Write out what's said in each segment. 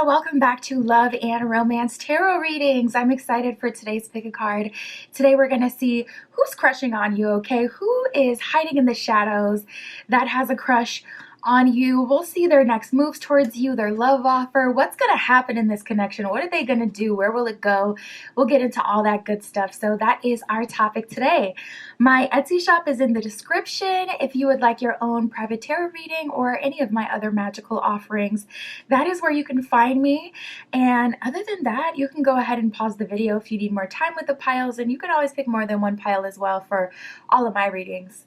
welcome back to Love and Romance Tarot Readings. I'm excited for today's pick a card. Today we're going to see who's crushing on you, okay? Who is hiding in the shadows that has a crush on you? We'll see their next moves towards you, their love offer. What's going to happen in this connection? What are they going to do? Where will it go? We'll get into all that good stuff. So that is our topic today. My Etsy shop is in the description. If you would like your own private tarot reading or any of my other magical offerings, that is where you can find me. And other than that, you can go ahead and pause the video if you need more time with the piles, and you can always pick more than one pile as well for all of my readings.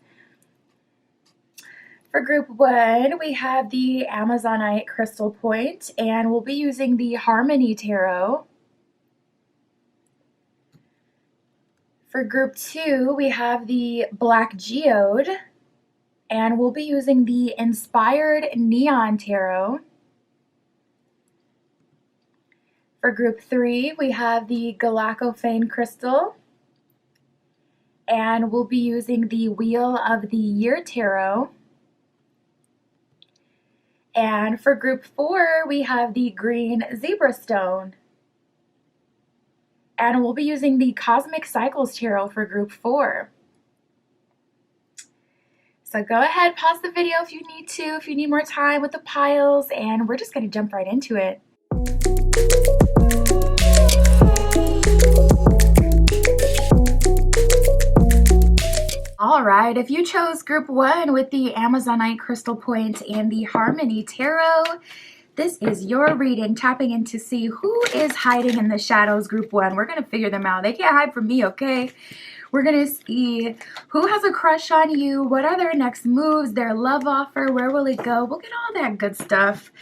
For group one, we have the Amazonite Crystal Point, and we'll be using the Harmony Tarot. For group two, we have the Black Geode, and we'll be using the Inspired Neon Tarot. For group three, we have the Galactophane Crystal, and we'll be using the Wheel of the Year Tarot. And for group four, we have the Green Zebra Stone. And we'll be using the Cosmic Cycles Tarot for group four. So go ahead, pause the video if you need to, if you need more time with the piles, and we're just going to jump right into it. All right, if you chose group one with the Amazonite Crystal Point and the Harmony Tarot, this is your reading, tapping in to see who is hiding in the shadows, group one. We're going to figure them out. They can't hide from me, okay? We're going to see who has a crush on you, what are their next moves, their love offer, where will it go? We'll get all that good stuff.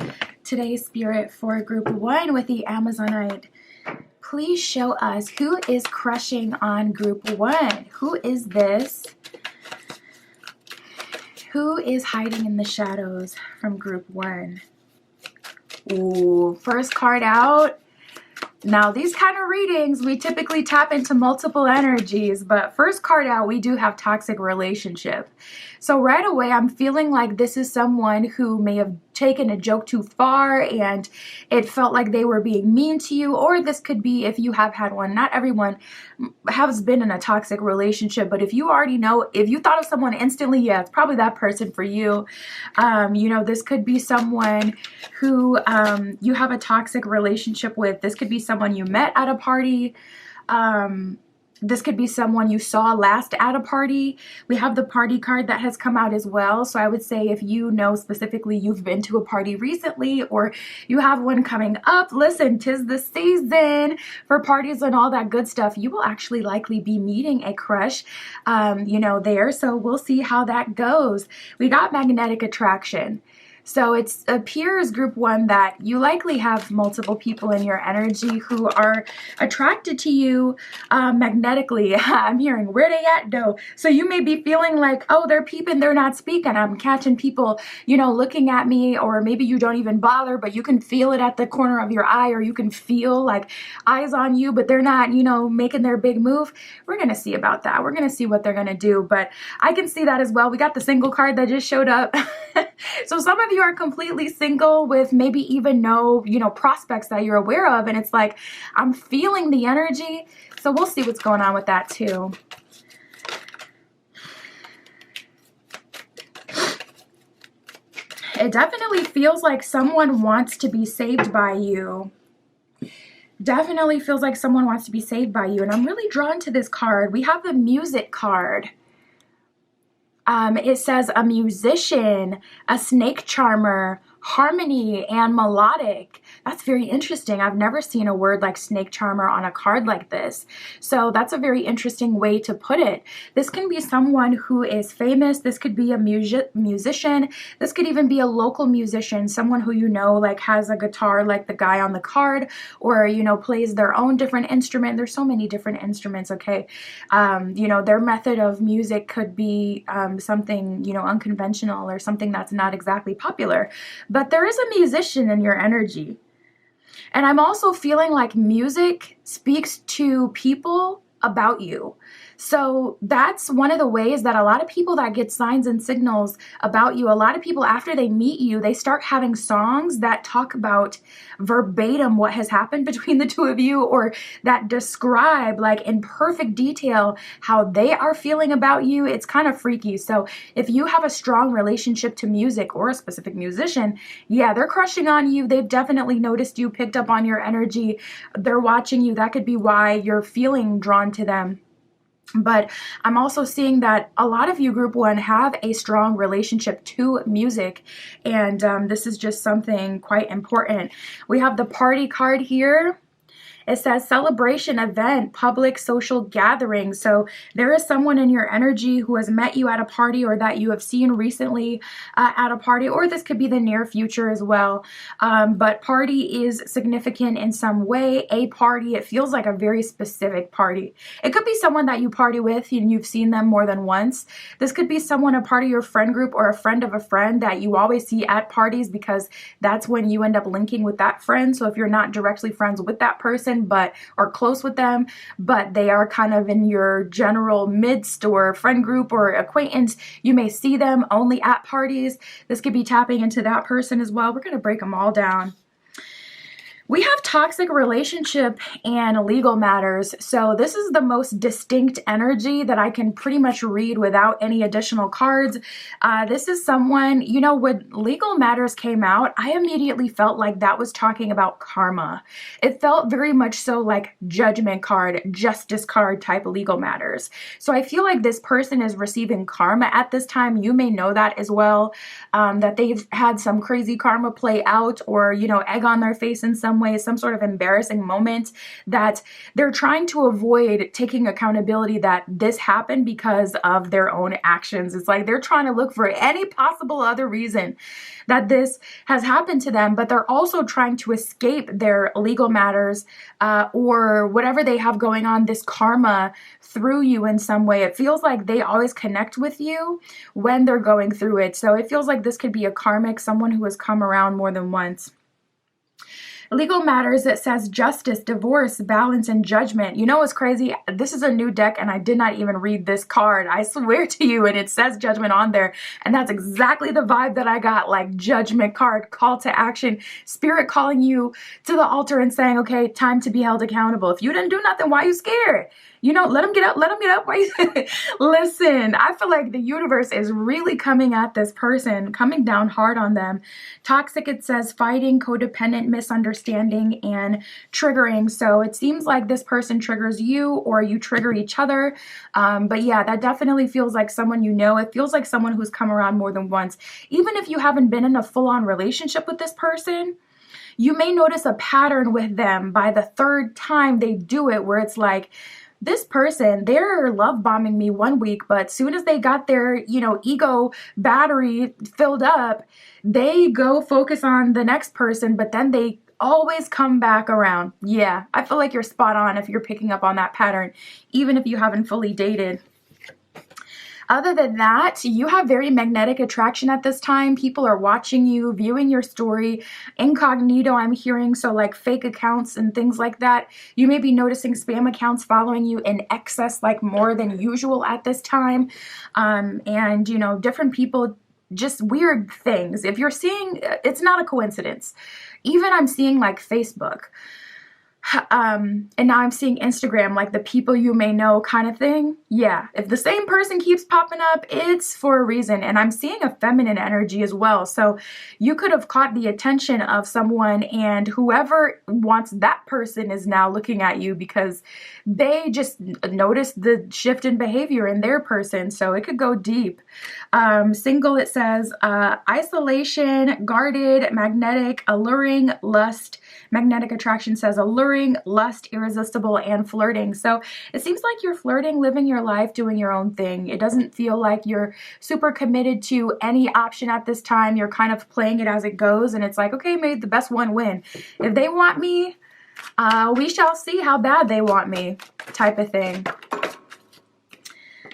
Today's spirit for group one with the Amazonite. Please show us who is crushing on group one. Who is this? Who is hiding in the shadows from group one? Ooh, first card out. Now, these kind of readings, we typically tap into multiple energies, but first card out, we do have toxic relationship. So right away, I'm feeling like this is someone who may have taken a joke too far and it felt like they were being mean to you, or this could be if you have had one. Not everyone has been in a toxic relationship, but if you already know, if you thought of someone instantly, yeah, it's probably that person for you. You know, this could be someone who you have a toxic relationship with. This could be someone you met at a party. This could be someone you saw last at a party. We have the party card that has come out as well. So I would say if you know specifically you've been to a party recently or you have one coming up, listen, 'tis the season for parties and all that good stuff. You will actually likely be meeting a crush, you know, there. So we'll see how that goes. We got magnetic attraction. So it appears, group one, that you likely have multiple people in your energy who are attracted to you magnetically. I'm hearing, where they at though? So you may be feeling like, oh, they're peeping, they're not speaking. I'm catching people, you know, looking at me, or maybe you don't even bother, but you can feel it at the corner of your eye, or you can feel like eyes on you, but they're not, you know, making their big move. We're going to see about that. We're going to see what they're going to do, but I can see that as well. We got the single card that just showed up. So some of you are completely single with maybe even no, you know, prospects that you're aware of. And it's like, I'm feeling the energy. So we'll see what's going on with that too. It definitely feels like someone wants to be saved by you. Definitely feels like someone wants to be saved by you. And I'm really drawn to this card. We have the Music card. It says a musician, a snake charmer, harmony, and melodic. That's very interesting. I've never seen a word like snake charmer on a card like this. So that's a very interesting way to put it. This can be someone who is famous. This could be a musician. This could even be a local musician, someone who you know like has a guitar like the guy on the card, or you know plays their own different instrument. There's so many different instruments, okay? You know, their method of music could be something, you know, unconventional or something that's not exactly popular. But there is a musician in your energy. And I'm also feeling like music speaks to people about you. So that's one of the ways that a lot of people that get signs and signals about you, a lot of people after they meet you, they start having songs that talk about verbatim what has happened between the two of you, or that describe like in perfect detail how they are feeling about you. It's kind of freaky. So if you have a strong relationship to music or a specific musician, yeah, they're crushing on you. They've definitely noticed you, picked up on your energy. They're watching you. That could be why you're feeling drawn to them. But I'm also seeing that a lot of you, group one, have a strong relationship to music. And this is just something quite important. We have the party card here. It says celebration, event, public social gathering. So there is someone in your energy who has met you at a party, or that you have seen recently at a party, or this could be the near future as well. But party is significant in some way. A party, it feels like a very specific party. It could be someone that you party with and you've seen them more than once. This could be someone, a part of your friend group or a friend of a friend that you always see at parties, because that's when you end up linking with that friend. So if you're not directly friends with that person, but are close with them, but they are kind of in your general midst or friend group or acquaintance, you may see them only at parties. This could be tapping into that person as well. We're going to break them all down. We have toxic relationship and legal matters. So this is the most distinct energy that I can pretty much read without any additional cards. This is someone, you know, when legal matters came out, I immediately felt like that was talking about karma. It felt very much so like judgment card, justice card type legal matters. So I feel like this person is receiving karma at this time. You may know that as well, that they've had some crazy karma play out, or, you know, egg on their face in some way, some sort of embarrassing moment that they're trying to avoid taking accountability that this happened because of their own actions. It's like they're trying to look for any possible other reason that this has happened to them, but they're also trying to escape their legal matters or whatever they have going on, this karma, through you in some way. It feels like they always connect with you when they're going through it. So it feels like this could be a karmic, someone who has come around more than once. Legal matters, it says justice, divorce, balance, and judgment. You know what's crazy? This is a new deck and I did not even read this card. I swear to you, and it says judgment on there. And that's exactly the vibe that I got, like judgment card, call to action, spirit calling you to the altar and saying, okay, time to be held accountable. If you didn't do nothing, why are you scared? You know, let them get up, let them get up. Listen, I feel like the universe is really coming at this person, coming down hard on them. Toxic, it says fighting, codependent, misunderstanding, and triggering. So it seems like this person triggers you or you trigger each other. But yeah, that definitely feels like someone you know. It feels like someone who's come around more than once. Even if you haven't been in a full-on relationship with this person, you may notice a pattern with them by the third time they do it, where it's like, this person, they're love bombing me one week, but soon as they got their, you know, ego battery filled up, they go focus on the next person, but then they always come back around. Yeah, I feel like you're spot on if you're picking up on that pattern, even if you haven't fully dated. Other than that, you have very magnetic attraction at this time. People are watching you, viewing your story. Incognito, I'm hearing, so like fake accounts and things like that. You may be noticing spam accounts following you in excess, like more than usual at this time. And, you know, different people, just weird things. If you're seeing, it's not a coincidence. Even I'm seeing like Facebook. And now I'm seeing Instagram, like the people you may know kind of thing. Yeah, if the same person keeps popping up, it's for a reason. And I'm seeing a feminine energy as well. So you could have caught the attention of someone, and whoever wants that person is now looking at you because they just noticed the shift in behavior in their person. So it could go deep. Single, it says isolation, guarded, magnetic, alluring, lust. Magnetic attraction says alluring, lust, irresistible, and flirting. So it seems like you're flirting, living your life, doing your own thing. It doesn't feel like you're super committed to any option at this time. You're kind of playing it as it goes, and it's like, okay, may the best one win. If they want me, we shall see how bad they want me, type of thing.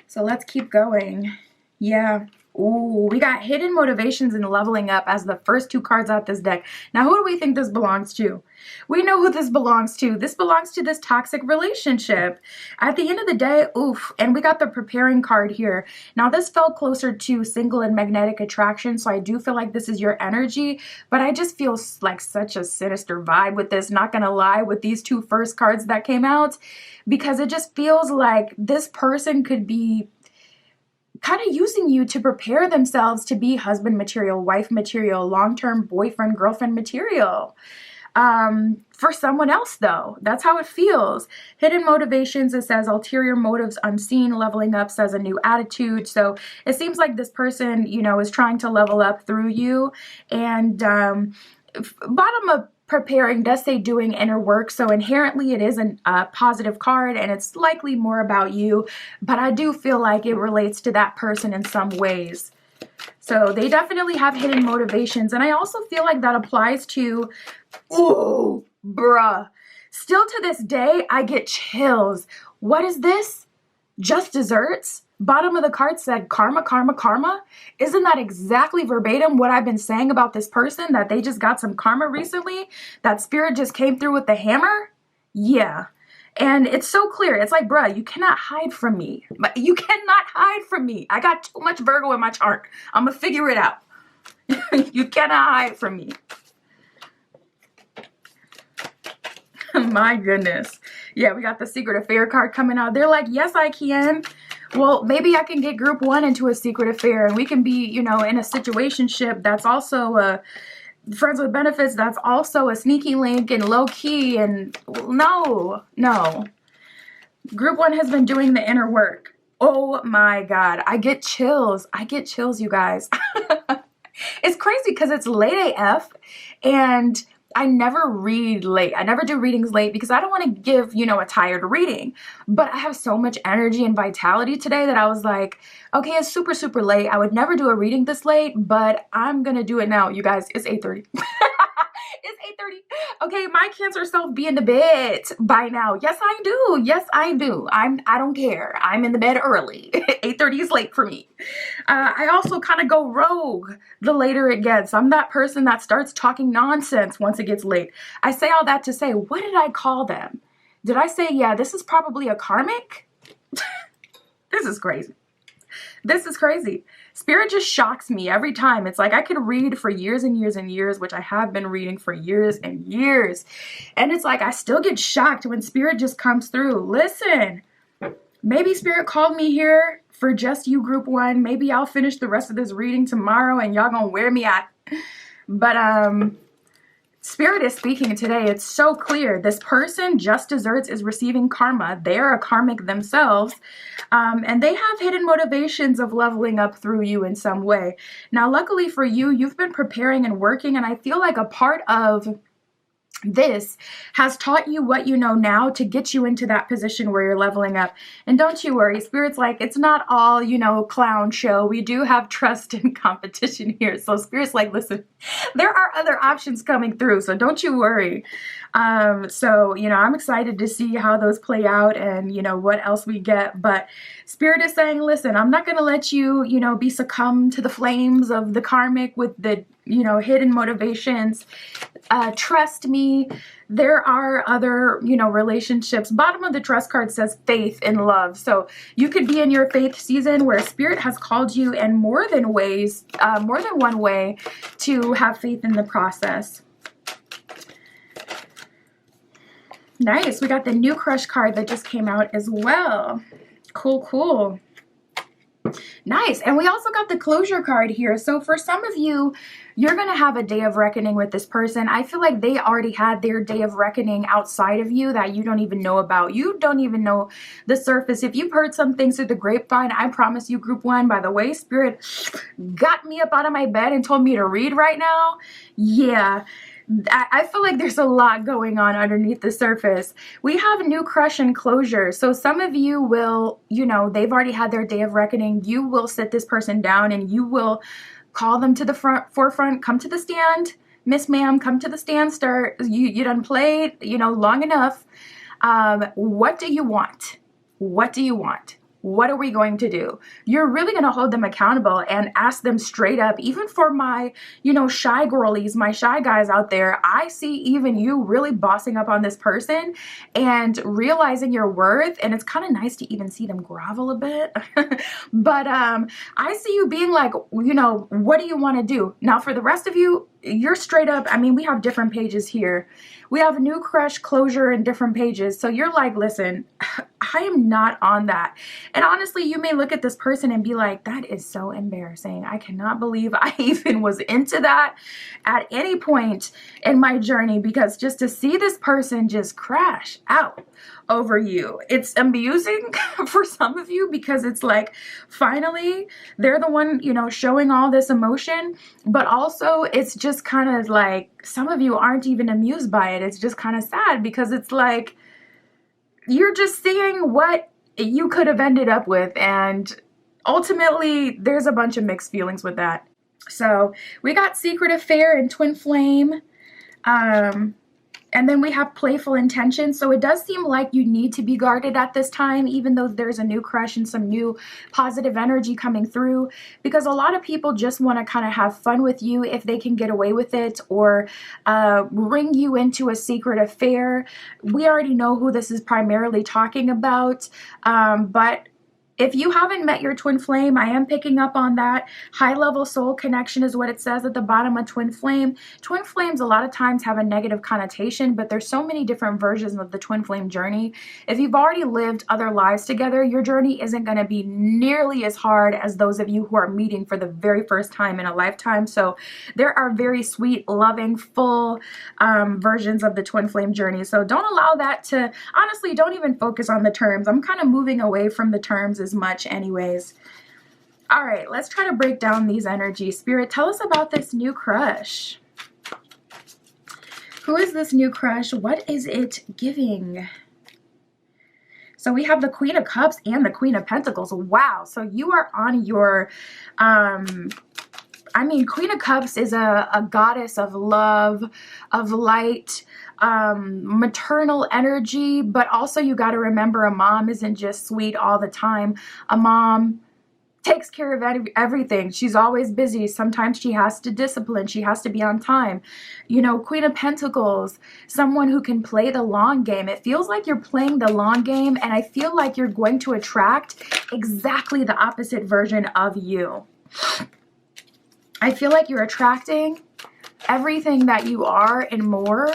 So let's keep going. Yeah. Ooh, we got hidden motivations and leveling up as the first two cards out this deck. Now, who do we think this belongs to? We know who this belongs to. This belongs to this toxic relationship. At the end of the day, oof, and we got the preparing card here. Now, this fell closer to single and magnetic attraction, so I do feel like this is your energy, but I just feel like such a sinister vibe with this, not gonna lie, with these two first cards that came out, because it just feels like this person could be kind of using you to prepare themselves to be husband material, wife material, long-term boyfriend, girlfriend material. For someone else though, that's how it feels. Hidden motivations, it says ulterior motives unseen. Leveling up says a new attitude. So it seems like this person, you know, is trying to level up through you. And bottom of preparing does say doing inner work, so inherently it is a positive card and it's likely more about you, but I do feel like it relates to that person in some ways. So they definitely have hidden motivations, and I also feel like that applies to, ooh, bruh. Still to this day, I get chills. What is this? Just desserts? Bottom of the card said karma, karma, karma. Isn't that exactly verbatim what I've been saying about this person, that they just got some karma recently? That spirit just came through with the hammer? Yeah. And it's so clear. It's like, bruh, you cannot hide from me. You cannot hide from me. I got too much Virgo in my chart. I'm going to figure it out. You cannot hide from me. My goodness. Yeah, we got the secret affair card coming out. They're like, yes, I can. Well, maybe I can get group one into a secret affair and we can be, you know, in a situationship that's also friends with benefits, that's also a sneaky link and low key. And no. Group one has been doing the inner work. Oh my God. I get chills. You guys. It's crazy because it's late AF and I never read late. I never do readings late because I don't want to give, you know, a tired reading. But I have so much energy and vitality today that I was like, okay, it's super, super late. I would never do a reading this late, but I'm going to do it now. You guys, it's 8:30. It's 8:30. Okay, my Cancer self be in the bed by now. Yes, I do. Yes, I do. I don't care. I'm in the bed early. 8:30 is late for me. I also kind of go rogue the later it gets. I'm that person that starts talking nonsense once it gets late. I say all that to say, what did I call them? Did I say, yeah, this is probably a karmic? This is crazy. This is crazy. Spirit just shocks me every time. It's like I could read for years and years and years, which I have been reading for years and years. And it's like I still get shocked when Spirit just comes through. Listen, maybe Spirit called me here for just you, group one. Maybe I'll finish the rest of this reading tomorrow and y'all gonna wear me out. But Spirit is speaking today. It's so clear. This person, Just Desserts, is receiving karma. They are a karmic themselves. And they have hidden motivations of leveling up through you in some way. Now, luckily for you, you've been preparing and working. And I feel like a part of this has taught you what you know now to get you into that position where you're leveling up. And don't you worry, Spirit's like, it's not all, you know, clown show. We do have trust and competition here. So Spirit's like, listen, there are other options coming through. So don't you worry. So, you know, I'm excited to see how those play out and, you know, what else we get. But Spirit is saying, listen, I'm not going to let you, you know, be succumb to the flames of the karmic with the, you know, hidden motivations. Trust me, there are other, you know, relationships. Bottom of the trust card says faith and love. So you could be in your faith season where Spirit has called you in more than one way to have faith in the process. Nice. We got the new crush card that just came out as well. Cool, cool. Nice. And we also got the closure card here. So for some of you, you're going to have a day of reckoning with this person. I feel like they already had their day of reckoning outside of you that you don't even know about. You don't even know the surface. If you've heard some things through the grapevine, I promise you, group one, by the way, Spirit got me up out of my bed and told me to read right now. Yeah. I feel like there's a lot going on underneath the surface. We have new crush and closure. So some of you will, you know, they've already had their day of reckoning. You will sit this person down and you will call them to the forefront. Come to the stand, Miss Ma'am, come to the stand. You done played, you know, long enough. What do you want? What do you want? what are we going to do? You're really going to hold them accountable and ask them straight up. Even for my, shy girlies, my shy guys out there, I see even you really bossing up on this person and realizing your worth. And it's kind of nice to even see them grovel a bit. But I see you being like, what do you want to do? Now, for the rest of you, you're straight up. I mean, we have different pages here. We have new crush, closure, and different pages. So you're like, listen, I am not on that. And honestly, you may look at this person and be like, that is so embarrassing. I cannot believe I even was into that at any point in my journey, because just to see this person just crash out over you, it's amusing for some of you, because it's like, finally, they're the one, showing all this emotion. But also it's just kind of like, some of you aren't even amused by it. It's just kind of sad, because it's like, you're just seeing what you could have ended up with. And ultimately, there's a bunch of mixed feelings with that. So we got secret affair and twin flame. And then we have playful intention. So it does seem like you need to be guarded at this time, even though there's a new crush and some new positive energy coming through, because a lot of people just want to kind of have fun with you if they can get away with it, or bring you into a secret affair. We already know who this is primarily talking about, but if you haven't met your twin flame, I am picking up on that. High level soul connection is what it says at the bottom of twin flame. Twin flames a lot of times have a negative connotation, but there's so many different versions of the twin flame journey. If you've already lived other lives together, your journey isn't going to be nearly as hard as those of you who are meeting for the very first time in a lifetime. So there are very sweet, loving, full versions of the twin flame journey. So don't allow that to, honestly, don't even focus on the terms. I'm kind of moving away from the terms as much anyways. All right, let's try to break down these energies. Spirit, tell us about this new crush. Who is this new crush? What is it giving? So we have the Queen of Cups and the Queen of Pentacles. Wow. So you are on your, Queen of Cups is a goddess of love, of light, maternal energy, but also you got to remember, a mom isn't just sweet all the time. A mom takes care of everything. She's always busy. Sometimes she has to discipline. She has to be on time. Queen of Pentacles, someone who can play the long game. It feels like you're playing the long game, and I feel like you're going to attract exactly the opposite version of you. I feel like you're attracting everything that you are and more,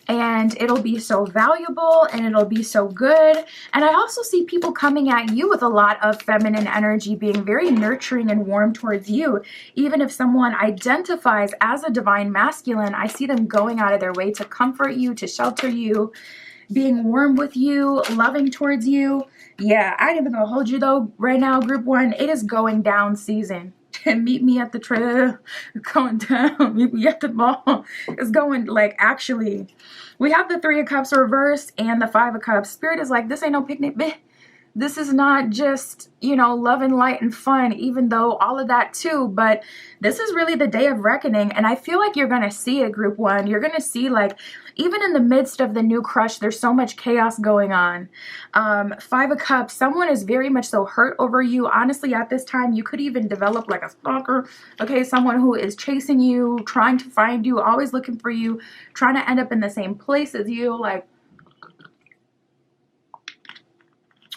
and it'll be so valuable and it'll be so good. And I also see people coming at you with a lot of feminine energy, being very nurturing and warm towards you. Even if someone identifies as a divine masculine, I see them going out of their way to comfort you, to shelter you, being warm with you, loving towards you. Yeah, I ain't even gonna hold you though right now, group one. It is going down season. And meet me at the trail, going down, meet me at the mall. It's going, like, actually, we have the Three of Cups reversed and the Five of Cups. Spirit is like, this ain't no picnic, bitch. This is not just, love and light and fun, even though all of that too, but this is really the day of reckoning. And I feel like you're going to see it, group one. You're going to see, like, even in the midst of the new crush, there's so much chaos going on. Five of Cups, someone is very much so hurt over you. Honestly, at this time, you could even develop like a stalker. Okay, someone who is chasing you, trying to find you, always looking for you, trying to end up in the same place as you, like,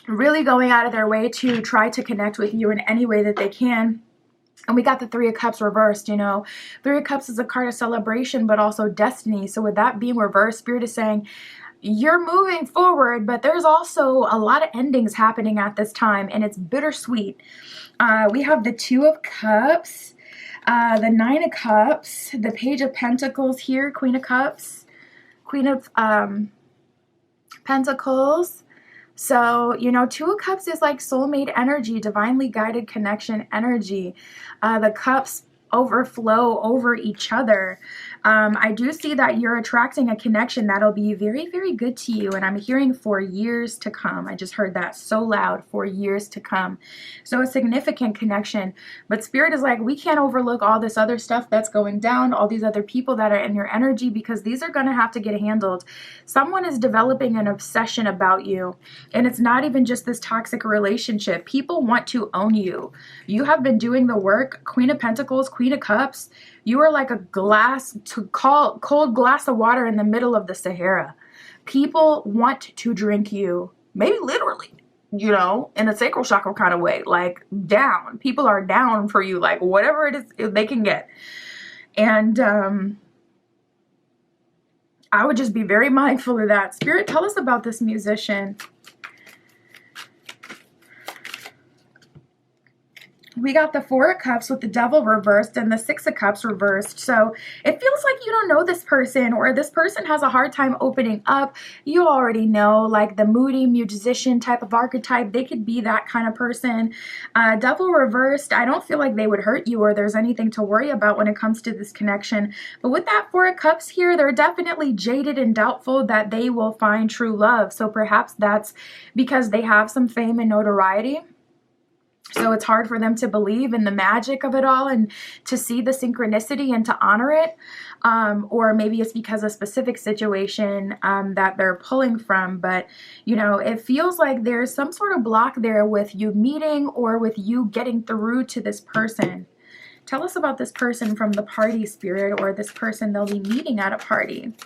really going out of their way to try to connect with you in any way that they can. And we got the Three of Cups reversed, Three of Cups is a card of celebration, but also destiny. So with that being reversed, Spirit is saying, you're moving forward, but there's also a lot of endings happening at this time, and it's bittersweet. We have the Two of Cups, the Nine of Cups, the Page of Pentacles here, Queen of Cups, Queen of Pentacles. So, Two of Cups is like soulmate energy, divinely guided connection energy. The cups overflow over each other. I do see that you're attracting a connection that'll be very, very good to you. And I'm hearing for years to come. I just heard that so loud, for years to come. So a significant connection. But Spirit is like, we can't overlook all this other stuff that's going down, all these other people that are in your energy, because these are going to have to get handled. Someone is developing an obsession about you. And it's not even just this toxic relationship. People want to own you. You have been doing the work. Queen of Pentacles, Queen of Cups. You are like a cold glass of water in the middle of the Sahara. People want to drink you, maybe literally, you know, in a sacral chakra kind of way, like down. People are down for you, like whatever it is they can get. And I would just be very mindful of that. Spirit, tell us about this musician. We got the Four of Cups with the Devil reversed and the Six of Cups reversed. So it feels like you don't know this person, or this person has a hard time opening up. You already know, like the moody musician type of archetype. They could be that kind of person. Devil reversed, I don't feel like they would hurt you or there's anything to worry about when it comes to this connection. But with that Four of Cups here, they're definitely jaded and doubtful that they will find true love. So perhaps that's because they have some fame and notoriety. So it's hard for them to believe in the magic of it all and to see the synchronicity and to honor it. Or maybe it's because of a specific situation that they're pulling from. But, you know, it feels like there's some sort of block there with you meeting or with you getting through to this person. Tell us about this person from the party, Spirit, or this person they'll be meeting at a party.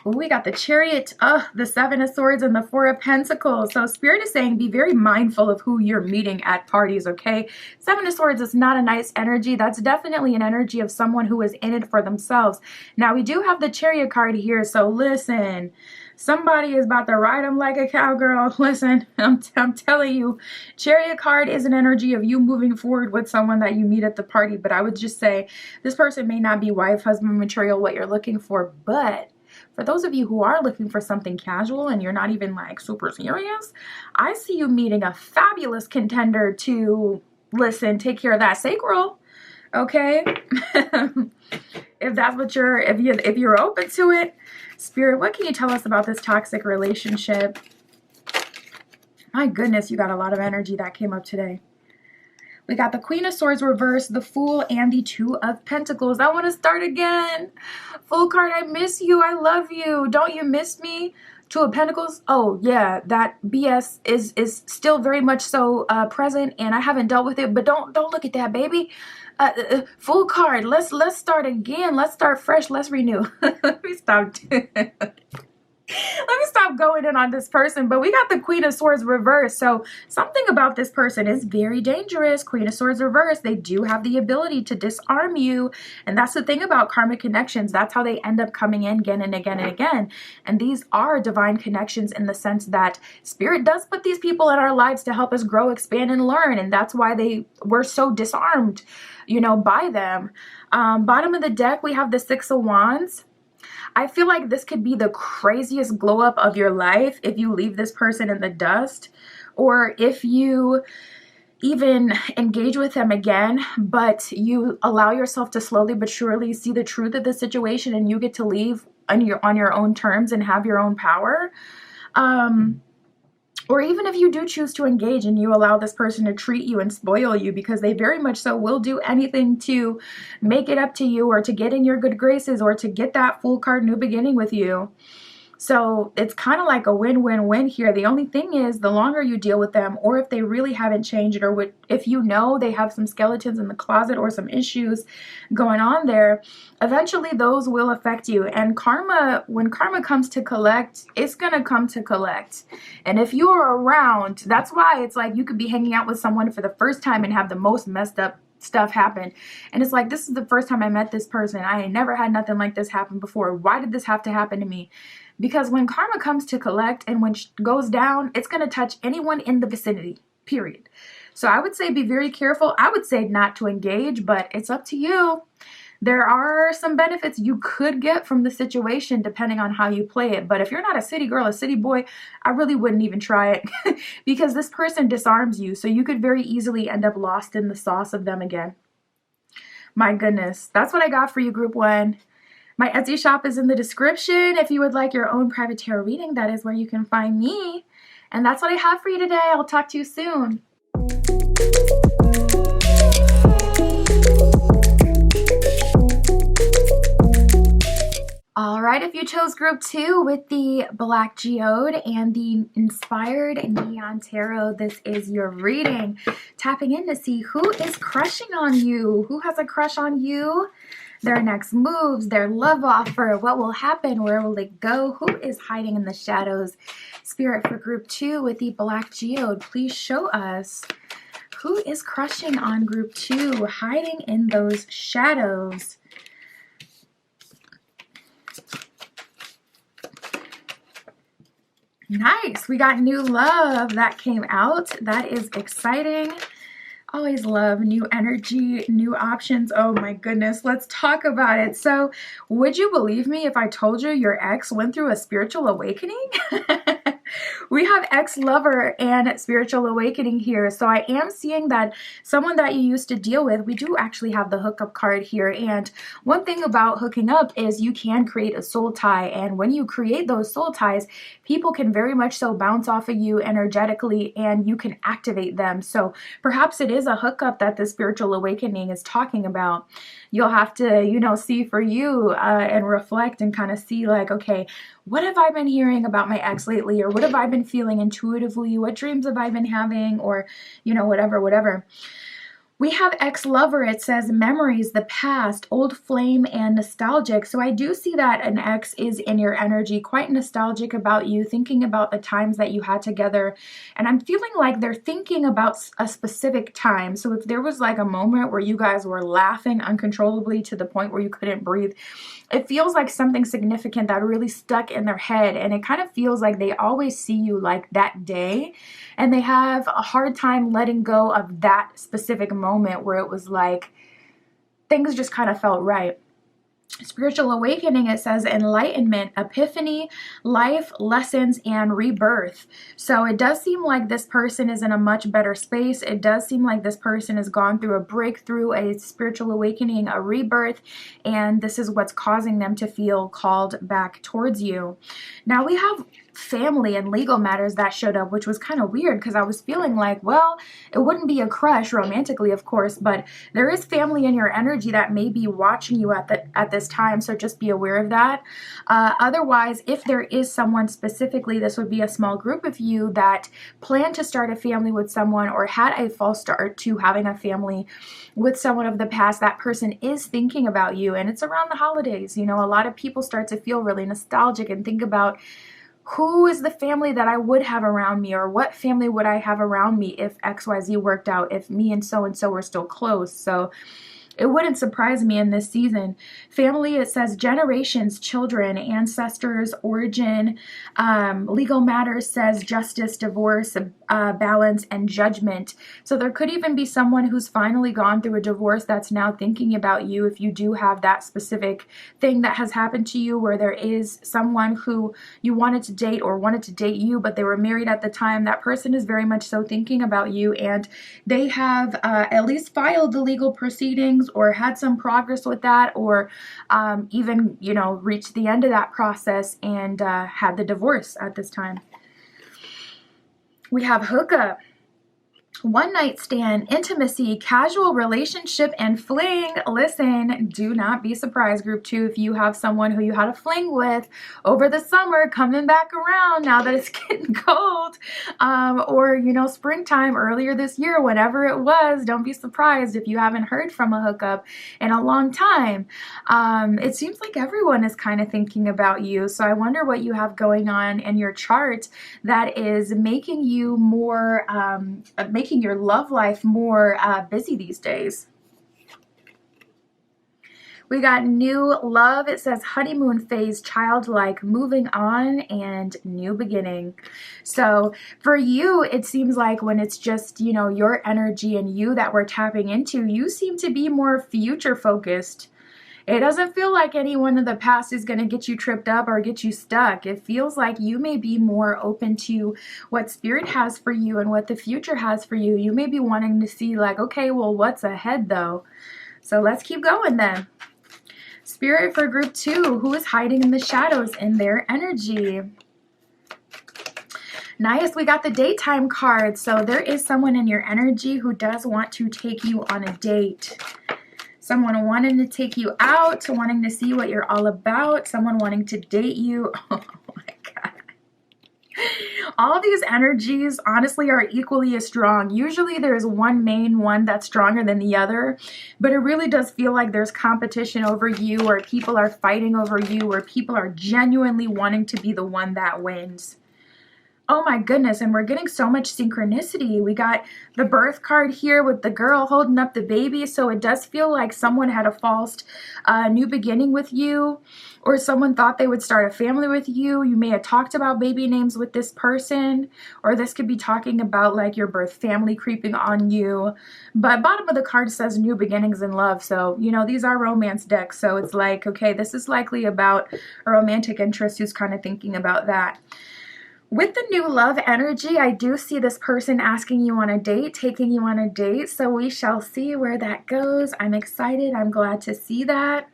Ooh, we got the Chariot, the Seven of Swords, and the Four of Pentacles. So Spirit is saying be very mindful of who you're meeting at parties, okay? Seven of Swords is not a nice energy. That's definitely an energy of someone who is in it for themselves. Now, we do have the Chariot card here, so listen. Somebody is about to ride them like a cowgirl. Listen, I'm telling you, Chariot card is an energy of you moving forward with someone that you meet at the party. But I would just say this person may not be wife, husband material, what you're looking for, but for those of you who are looking for something casual and you're not even like super serious, I see you meeting a fabulous contender to, listen, take care of that sacral, okay? If that's what if you're open to it. Spirit, what can you tell us about this toxic relationship? My goodness, you got a lot of energy that came up today. We got the Queen of Swords reversed, the Fool, and the Two of Pentacles. I want to start again. Fool card, I miss you. I love you. Don't you miss me? Two of Pentacles. Oh, yeah, that BS is still very much so present, and I haven't dealt with it. But don't look at that, baby. Fool card. Let's start again. Let's start fresh. Let's renew. Let me stop. Let me stop going in on this person. But we got the Queen of Swords reversed. So something about this person is very dangerous. Queen of Swords reversed. They do have the ability to disarm you. And that's the thing about karmic connections. That's how they end up coming in again and again and again. And these are divine connections in the sense that Spirit does put these people in our lives to help us grow, expand, and learn. And that's why we're so disarmed, you know, by them. Bottom of the deck, we have the Six of Wands. I feel like this could be the craziest glow up of your life if you leave this person in the dust, or if you even engage with them again, but you allow yourself to slowly but surely see the truth of the situation and you get to leave on your own terms and have your own power. Or even if you do choose to engage and you allow this person to treat you and spoil you, because they very much so will do anything to make it up to you or to get in your good graces or to get that Fool card, new beginning with you. So it's kind of like a win-win-win here. The only thing is, the longer you deal with them, or if they really haven't changed, or if you know they have some skeletons in the closet or some issues going on there, eventually those will affect you. And karma, when karma comes to collect, it's going to come to collect. And if you are around, that's why it's like you could be hanging out with someone for the first time and have the most messed up stuff happen. And it's like, this is the first time I met this person. I ain't never had nothing like this happen before. Why did this have to happen to me? Because when karma comes to collect and when it goes down, it's going to touch anyone in the vicinity, period. So I would say be very careful. I would say not to engage, but it's up to you. There are some benefits you could get from the situation depending on how you play it. But if you're not a city girl, a city boy, I really wouldn't even try it because this person disarms you. So you could very easily end up lost in the sauce of them again. My goodness, that's what I got for you, Group 1. My Etsy shop is in the description. If you would like your own private tarot reading, that is where you can find me. And that's what I have for you today. I'll talk to you soon. All right, if you chose Group 2 with the Black Geode and the Inspired Neon Tarot, this is your reading. Tapping in to see who is crushing on you. Who has a crush on you? Their next moves, their love offer, what will happen, where will it go, who is hiding in the shadows? Spirit for Group 2 with the Black Geode, please show us who is crushing on Group 2, hiding in those shadows. Nice, we got new love that came out. That is exciting. Always love new energy, new options. Oh my goodness, let's talk about it. So, would you believe me if I told you your ex went through a spiritual awakening? We have ex-lover and spiritual awakening here. So I am seeing that someone that you used to deal with, we do actually have the hookup card here. And one thing about hooking up is you can create a soul tie. And when you create those soul ties, people can very much so bounce off of you energetically and you can activate them. So perhaps it is a hookup that the spiritual awakening is talking about. You'll have to, see for you and reflect and kind of see like, okay, what have I been hearing about my ex lately? Or what have I been feeling intuitively? What dreams have I been having? Or, whatever. We have ex-lover. It says memories, the past, old flame, and nostalgic. So I do see that an ex is in your energy, quite nostalgic about you, thinking about the times that you had together. And I'm feeling like they're thinking about a specific time. So if there was like a moment where you guys were laughing uncontrollably to the point where you couldn't breathe, it feels like something significant that really stuck in their head. And it kind of feels like they always see you like that day. And they have a hard time letting go of that specific moment where it was like things just kind of felt right. Spiritual awakening, it says enlightenment, epiphany, life, lessons, and rebirth. So it does seem like this person is in a much better space. It does seem like this person has gone through a breakthrough, a spiritual awakening, a rebirth, and this is what's causing them to feel called back towards you. Now we have family and legal matters that showed up, which was kind of weird because I was feeling like, well, it wouldn't be a crush romantically, of course, but there is family in your energy that may be watching you at this time, so just be aware of that. Otherwise, if there is someone specifically, this would be a small group of you that plan to start a family with someone or had a false start to having a family with someone of the past. That person is thinking about you, and it's around the holidays. A lot of people start to feel really nostalgic and think about who is the family that I would have around me, or what family would I have around me if XYZ worked out, if me and so were still close. So it wouldn't surprise me in this season. Family, it says generations, children, ancestors, origin. Legal matters says justice, divorce, balance, and judgment. So there could even be someone who's finally gone through a divorce that's now thinking about you if you do have that specific thing that has happened to you where there is someone who you wanted to date or wanted to date you, but they were married at the time. That person is very much so thinking about you, and they have at least filed the legal proceedings or had some progress with that, or even, reached the end of that process and had the divorce at this time. We have hookup, one night stand, intimacy, casual relationship, and fling. Listen, do not be surprised, Group 2, if you have someone who you had a fling with over the summer coming back around now that it's getting cold, or, springtime earlier this year, whenever it was. Don't be surprised if you haven't heard from a hookup in a long time. It seems like everyone is kind of thinking about you, so I wonder what you have going on in your chart that is making you more, making your love life more busy these days. We got new love. It says honeymoon phase, childlike, moving on, and new beginning. So for you, it seems like when it's just, your energy and you that we're tapping into, you seem to be more future focused. It doesn't feel like anyone in the past is going to get you tripped up or get you stuck. It feels like you may be more open to what spirit has for you and what the future has for you. You may be wanting to see like, okay, well, what's ahead though? So let's keep going then. Spirit for group 2, who is hiding in the shadows in their energy? Nice, we got the daytime card. So there is someone in your energy who does want to take you on a date. Someone wanting to take you out, wanting to see what you're all about, someone wanting to date you. Oh my God. All these energies honestly are equally as strong. Usually there's one main one that's stronger than the other, but it really does feel like there's competition over you, or people are fighting over you, or people are genuinely wanting to be the one that wins. Oh my goodness, and we're getting so much synchronicity. We got the birth card here with the girl holding up the baby, so it does feel like someone had a false new beginning with you, or someone thought they would start a family with you. You may have talked about baby names with this person, or this could be talking about like your birth family creeping on you. But bottom of the card says new beginnings in love, so you know these are romance decks, so it's like, okay, this is likely about a romantic interest who's kind of thinking about that. With the new love energy, I do see this person asking you on a date, taking you on a date. So we shall see where that goes. I'm excited. I'm glad to see that.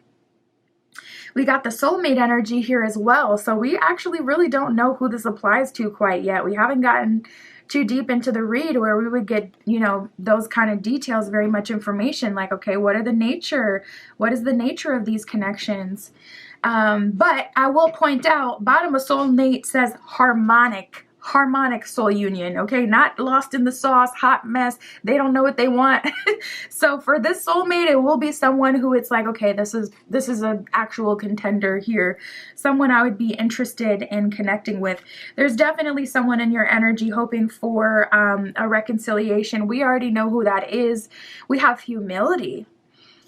We got the soulmate energy here as well. So we actually really don't know who this applies to quite yet. We haven't gotten too deep into the read where we would get, you know, those kind of details, very much information like, okay, what is the nature of these connections? But I will point out, bottom of soulmate says harmonic soul union, okay? Not lost in the sauce, hot mess. They don't know what they want. So for this soulmate, it will be someone who it's like, okay, this is an actual contender here. Someone I would be interested in connecting with. There's definitely someone in your energy hoping for a reconciliation. We already know who that is. We have humility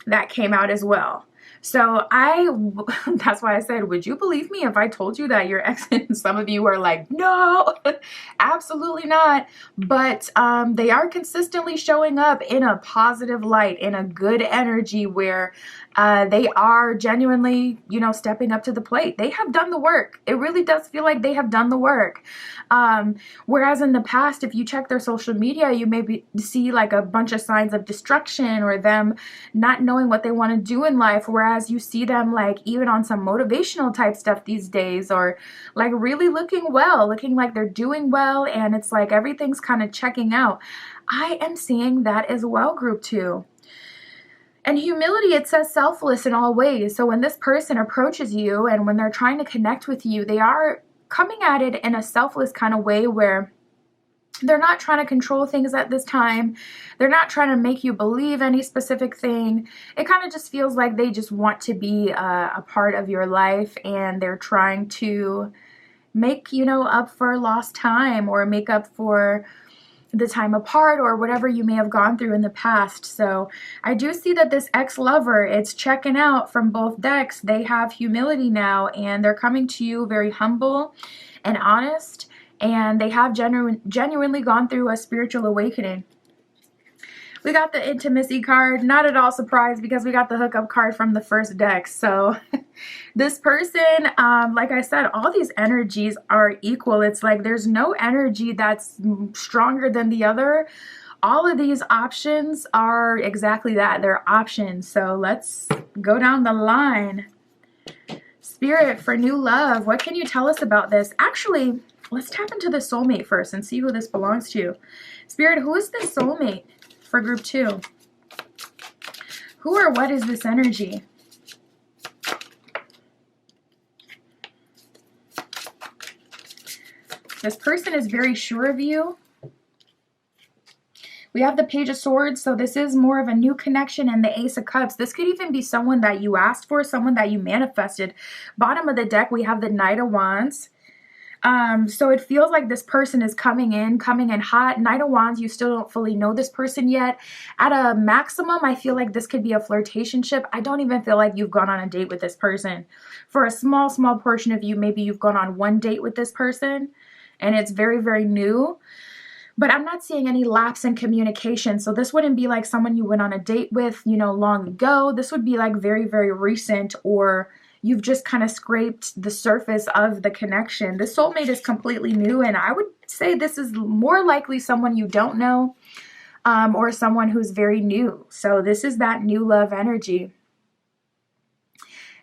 that came out as well. So that's why I said, would you believe me if I told you that your ex, and some of you are like, no, absolutely not. But they are consistently showing up in a positive light, in a good energy where they are genuinely, you know, stepping up to the plate. They have done the work. It really does feel like they have done the work. Whereas in the past, if you check their social media, you maybe see like a bunch of signs of destruction or them not knowing what they want to do in life. Whereas you see them like even on some motivational type stuff these days, or like really looking well, looking like they're doing well. And it's like everything's kind of checking out. I am seeing that as well, group 2. And humility, it says selfless in all ways. So when this person approaches you and when they're trying to connect with you, they are coming at it in a selfless kind of way where they're not trying to control things at this time. They're not trying to make you believe any specific thing. It kind of just feels like they just want to be a part of your life, and they're trying to make, you know, up for lost time, or make up for the time apart, or whatever you may have gone through in the past. So I do see that this ex-lover, it's checking out from both decks. They have humility now, and they're coming to you very humble and honest, and they have genuinely gone through a spiritual awakening. We got the intimacy card, not at all surprised because we got the hookup card from the first deck. So this person, like I said, all these energies are equal. It's like there's no energy that's stronger than the other. All of these options are exactly that. They're options. So let's go down the line. Spirit for new love. What can you tell us about this? Actually, let's tap into the soulmate first and see who this belongs to. Spirit, who is this soulmate for group 2? Who or what is this energy? This person is very sure of you. We have the Page of Swords, so this is more of a new connection, and the Ace of Cups. This could even be someone that you asked for, someone that you manifested. Bottom of the deck, we have the Knight of Wands. So it feels like this person is coming in hot. Knight of Wands, you still don't fully know this person yet. At a maximum, I feel like this could be a flirtationship. I don't even feel like you've gone on a date with this person. For a small portion of you, maybe you've gone on one date with this person, and it's very, very new. But I'm not seeing any lapse in communication. So this wouldn't be like someone you went on a date with, you know, long ago. This would be like very, very recent, or you've just kind of scraped the surface of the connection. The soulmate is completely new, and I would say this is more likely someone you don't know. or someone who's very new. So this is that new love energy.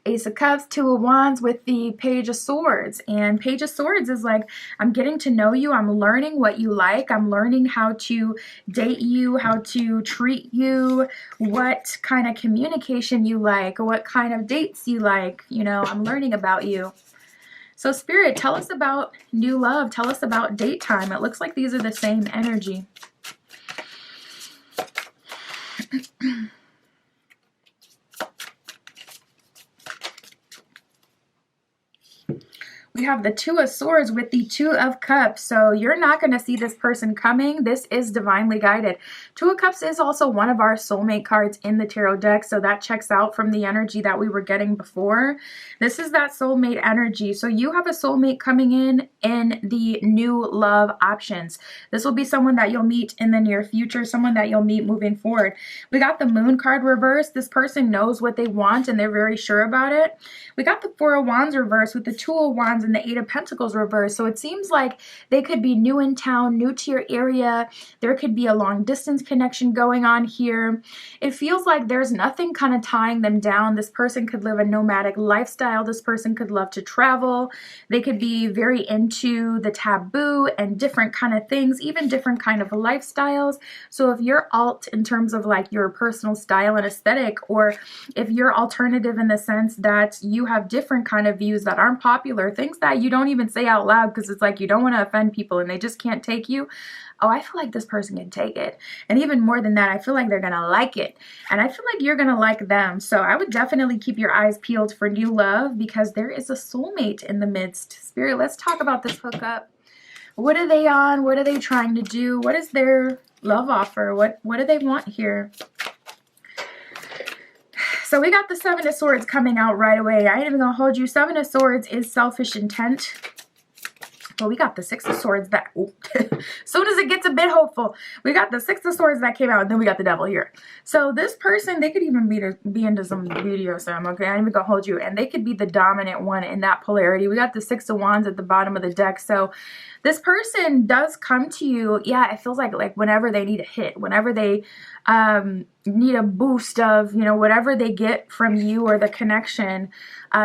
Ace of Cups, Two of Wands with the Page of Swords. And Page of Swords is like, I'm getting to know you. I'm learning what you like. I'm learning how to date you, how to treat you, what kind of communication you like, what kind of dates you like. You know, I'm learning about you. So Spirit, tell us about new love. Tell us about date time. It looks like these are the same energy. We have the Two of Swords with the Two of Cups. So you're not going to see this person coming. This is divinely guided. Two of Cups is also one of our soulmate cards in the tarot deck. So that checks out from the energy that we were getting before. This is that soulmate energy. So you have a soulmate coming in the new love options. This will be someone that you'll meet in the near future, someone that you'll meet moving forward. We got the Moon card reversed. This person knows what they want and they're very sure about it. We got the Four of Wands reversed with the Two of Wands and the Eight of Pentacles reversed. So it seems like they could be new in town, new to your area. There could be a long distance connection going on here. It feels like there's nothing kind of tying them down. This person could live a nomadic lifestyle. This person could love to travel. They could be very into the taboo and different kind of things, even different kind of lifestyles. So if you're alt in terms of like your personal style and aesthetic, or if you're alternative in the sense that you have different kind of views that aren't popular, things that you don't even say out loud because it's like you don't want to offend people and they just can't take you. Oh, I feel like this person can take it. And even more than that, I feel like they're going to like it. And I feel like you're going to like them. So I would definitely keep your eyes peeled for new love because there is a soulmate in the midst. Spirit, let's talk about this hookup. What are they on? What are they trying to do? What is their love offer? What do they want here? So we got the Seven of Swords coming out right away. I ain't even gonna hold you. Seven of Swords is selfish intent. But we got the Six of Swords that, soon as it gets a bit hopeful, we got the Six of Swords that came out, and then we got the Devil here. So this person, they could even be into some beauty or something, okay? I ain't even gonna hold you. And they could be the dominant one in that polarity. We got the Six of Wands at the bottom of the deck. So this person does come to you. Yeah, it feels like whenever they need a hit, whenever they need a boost of, you know, whatever they get from you or the connection.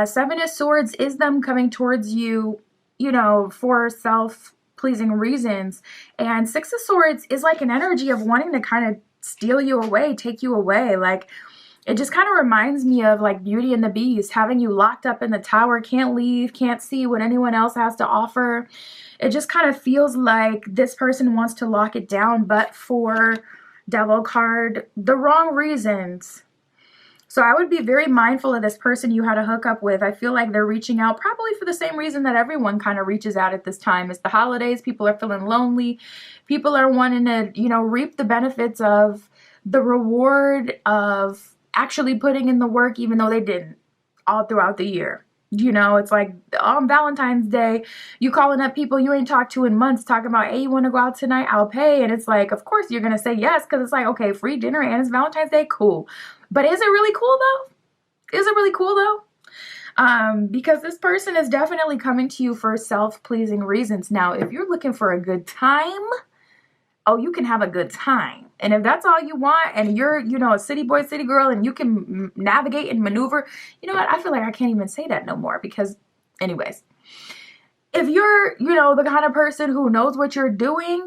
Seven of Swords is them coming towards you, you know, for self-pleasing reasons. And Six of Swords is like an energy of wanting to kind of steal you away, take you away. Like, it just kind of reminds me of like Beauty and the Beast, having you locked up in the tower, can't leave, can't see what anyone else has to offer. It just kind of feels like this person wants to lock it down, but for Devil card, the wrong reasons. So I would be very mindful of this person you had a hookup with. I feel like they're reaching out probably for the same reason that everyone kind of reaches out at this time. It's the holidays. People are feeling lonely. People are wanting to, you know, reap the benefits of the reward of actually putting in the work, even though they didn't, all throughout the year. You know, it's like on Valentine's Day, you calling up people you ain't talked to in months, talking about, hey, you want to go out tonight? I'll pay. And it's like, of course you're going to say yes, because it's like, okay, free dinner and it's Valentine's Day, cool. But is it really cool though? Is it really cool though? Because this person is definitely coming to you for self-pleasing reasons. Now, if you're looking for a good time, oh, you can have a good time. And if that's all you want and you're, you know, a city boy, city girl, and you can navigate and maneuver, you know what? I feel like I can't even say that no more because anyways, if you're, you know, the kind of person who knows what you're doing,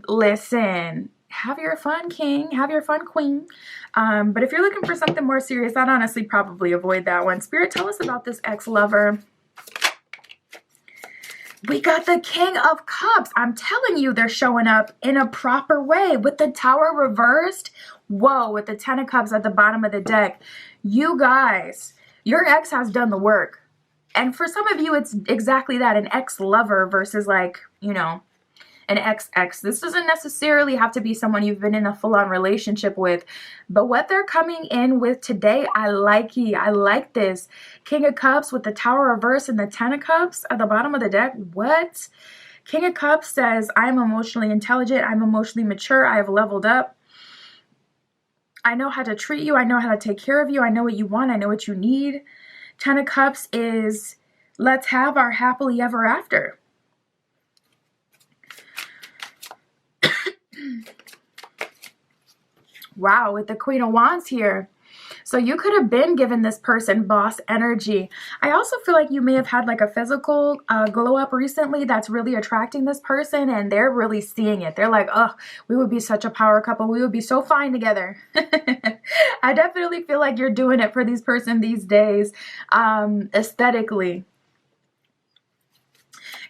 listen, have your fun, king, have your fun, queen. But if you're looking for something more serious, I'd honestly probably avoid that one. Spirit, tell us about this ex-lover. We got the King of Cups. I'm telling you, they're showing up in a proper way with the Tower reversed. Whoa, with the Ten of Cups at the bottom of the deck. You guys, your ex has done the work. And for some of you, it's exactly that, an ex-lover versus like, you know, an ex-ex. This doesn't necessarily have to be someone you've been in a full-on relationship with, but what they're coming in with today, I like it. I like this. King of Cups with the Tower reverse and the Ten of Cups at the bottom of the deck. What? King of Cups says, I'm emotionally intelligent. I'm emotionally mature. I have leveled up. I know how to treat you. I know how to take care of you. I know what you want. I know what you need. Ten of Cups is, let's have our happily ever after. Wow, with the Queen of Wands here. So you could have been given this person boss energy. I also feel like you may have had like a physical glow up recently that's really attracting this person, and they're really seeing it. They're like, oh, we would be such a power couple. We would be so fine together. I definitely feel like you're doing it for these person these days, aesthetically.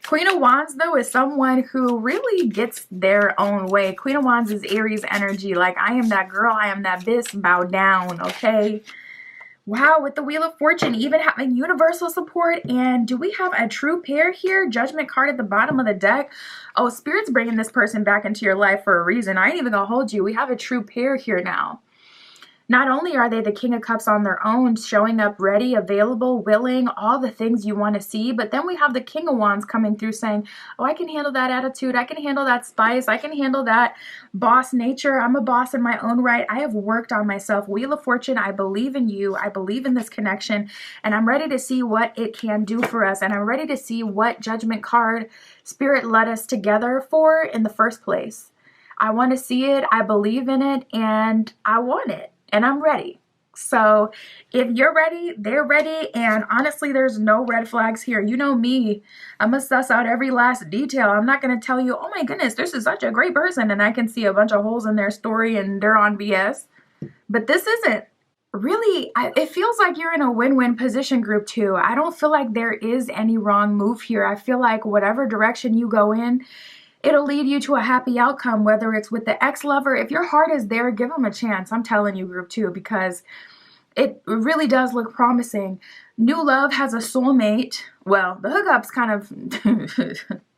Queen of Wands, though, is someone who really gets their own way. Queen of Wands is Aries energy. Like, I am that girl. I am that bitch. Bow down, okay? Wow, with the Wheel of Fortune, even having universal support. And do we have a true pair here? Judgment card at the bottom of the deck. Oh, Spirit's bringing this person back into your life for a reason. I ain't even gonna hold you. We have a true pair here now. Not only are they the King of Cups on their own, showing up ready, available, willing, all the things you want to see, but then we have the King of Wands coming through saying, oh, I can handle that attitude. I can handle that spice. I can handle that boss nature. I'm a boss in my own right. I have worked on myself. Wheel of Fortune, I believe in you. I believe in this connection, and I'm ready to see what it can do for us, and I'm ready to see what Judgment card Spirit led us together for in the first place. I want to see it. I believe in it, and I want it. And I'm ready. So if you're ready, they're ready. And honestly, there's no red flags here. You know me. I'm going to suss out every last detail. I'm not going to tell you, oh my goodness, this is such a great person, and I can see a bunch of holes in their story and they're on BS. But this isn't. Really, it feels like you're in a win-win position, group 2. I don't feel like there is any wrong move here. I feel like whatever direction you go in, it'll lead you to a happy outcome, whether it's with the ex-lover. If your heart is there, give them a chance. I'm telling you, group 2, because it really does look promising. New love has a soulmate. Well, the hookup's kind of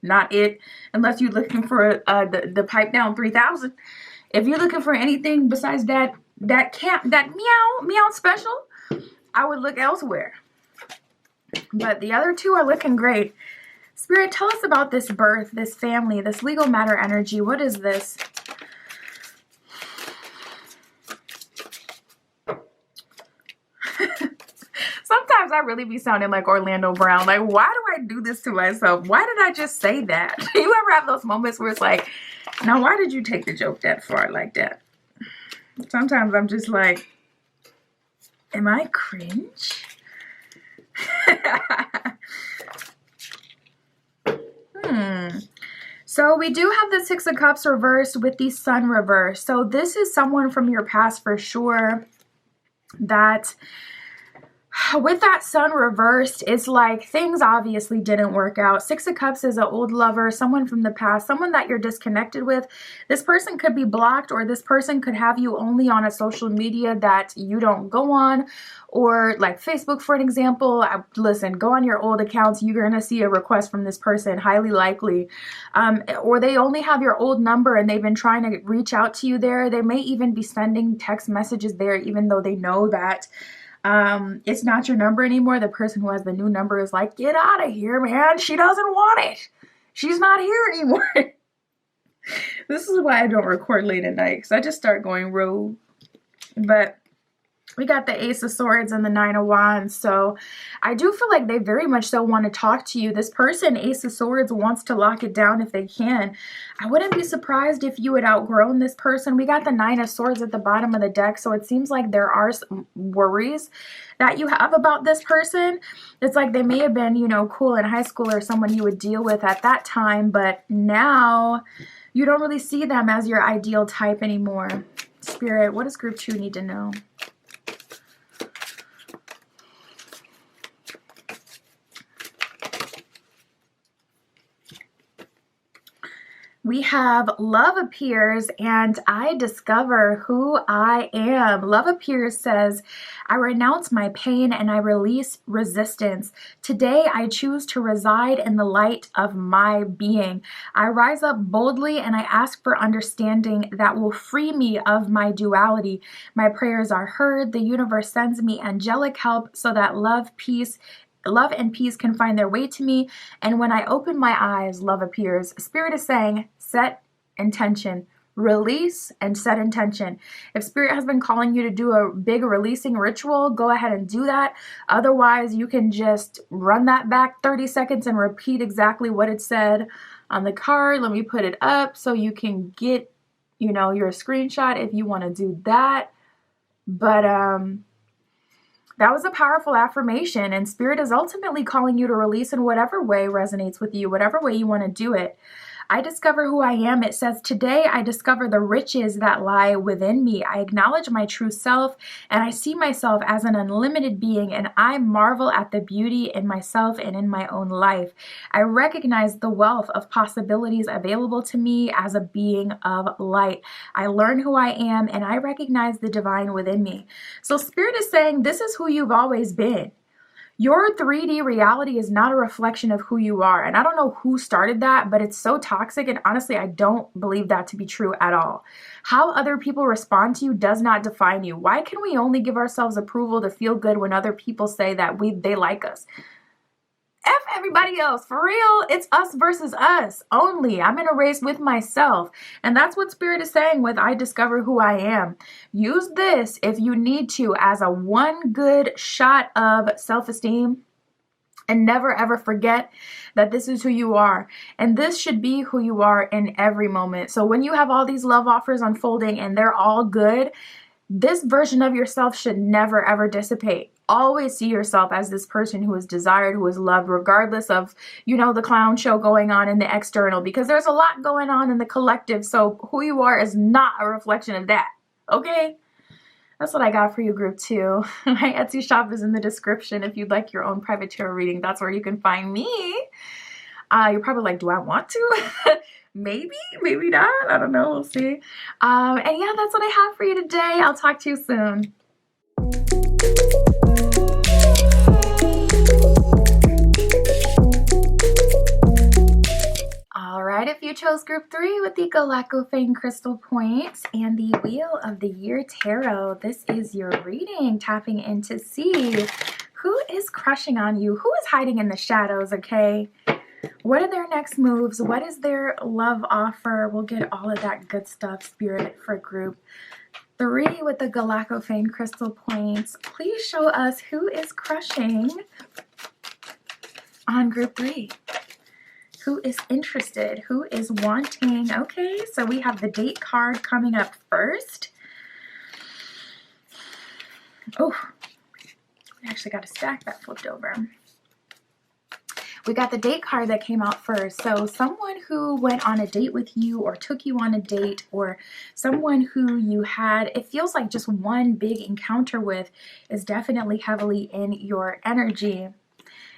not it, unless you're looking for the pipe down 3000. If you're looking for anything besides that meow special, I would look elsewhere. But the other two are looking great. Spirit, tell us about this birth, this family, this legal matter energy. What is this? Sometimes I really be sounding like Orlando Brown. Like, why do I do this to myself? Why did I just say that? You ever have those moments where it's like, now why did you take the joke that far like that? Sometimes I'm just like, am I cringe? So we do have the Six of Cups reversed with the Sun reversed. So this is someone from your past for sure that with that Sun reversed, it's like things obviously didn't work out. Six of Cups is an old lover, someone from the past, someone that you're disconnected with. This person could be blocked, or this person could have you only on a social media that you don't go on, or like Facebook, for an example. Listen, go on your old accounts. You're going to see a request from this person, highly likely. Or they only have your old number and they've been trying to reach out to you there. They may even be sending text messages there, even though they know that it's not your number anymore. The person who has the new number is like, get out of here, man. She doesn't want it. She's not here anymore. This is why I don't record late at night, because I just start going rogue. But we got the Ace of Swords and the Nine of Wands. So I do feel like they very much so want to talk to you. This person, Ace of Swords, wants to lock it down if they can. I wouldn't be surprised if you had outgrown this person. We got the Nine of Swords at the bottom of the deck. So it seems like there are some worries that you have about this person. It's like they may have been, you know, cool in high school or someone you would deal with at that time. But now you don't really see them as your ideal type anymore. Spirit, what does group 2 need to know? We have love appears and I discover who I am. Love appears says, I renounce my pain and I release resistance. Today I choose to reside in the light of my being. I rise up boldly and I ask for understanding that will free me of my duality. My prayers are heard. The universe sends me angelic help so that love and peace can find their way to me. And when I open my eyes, love appears. Spirit is saying, set intention, release and set intention. If Spirit has been calling you to do a big releasing ritual, go ahead and do that. Otherwise, you can just run that back 30 seconds and repeat exactly what it said on the card. Let me put it up so you can get you know, your screenshot if you want to do that. But that was a powerful affirmation, and Spirit is ultimately calling you to release in whatever way resonates with you, whatever way you want to do it. I discover who I am. It says, today I discover the riches that lie within me. I acknowledge my true self, and I see myself as an unlimited being, and I marvel at the beauty in myself and in my own life. I recognize the wealth of possibilities available to me as a being of light. I learn who I am, and I recognize the divine within me. So Spirit is saying, this is who you've always been. Your 3D reality is not a reflection of who you are. And I don't know who started that, but it's so toxic. And honestly, I don't believe that to be true at all. How other people respond to you does not define you. Why can we only give ourselves approval to feel good when other people say that they like us? F everybody else. For real, it's us versus us only. I'm in a race with myself. And that's what Spirit is saying with I discover who I am. Use this if you need to as a one good shot of self-esteem. And never ever forget that this is who you are. And this should be who you are in every moment. So when you have all these love offers unfolding and they're all good, this version of yourself should never ever dissipate. Always see yourself as this person who is desired, who is loved, regardless of, you know, the clown show going on in the external, because there's a lot going on in the collective. So who you are is not a reflection of that. Okay? That's what I got for you, group 2. My Etsy shop is in the description. If you'd like your own private tarot reading, that's where you can find me. You're probably like, do I want to? Maybe, maybe not. I don't know. We'll see. And yeah, that's what I have for you today. I'll talk to you soon. All right, if you chose group 3 with the Galactophane crystal points and the Wheel of the Year Tarot, this is your reading, tapping in to see who is crushing on you, who is hiding in the shadows, okay? What are their next moves? What is their love offer? We'll get all of that good stuff, Spirit, for group 3 with the Galactophane crystal points. Please show us who is crushing on group 3. Who is interested? Who is wanting? Okay, so we have the date card coming up first. Oh, we actually got a stack that flipped over. We got the date card that came out first. So someone who went on a date with you or took you on a date, or someone who you had, it feels like just one big encounter with, is definitely heavily in your energy.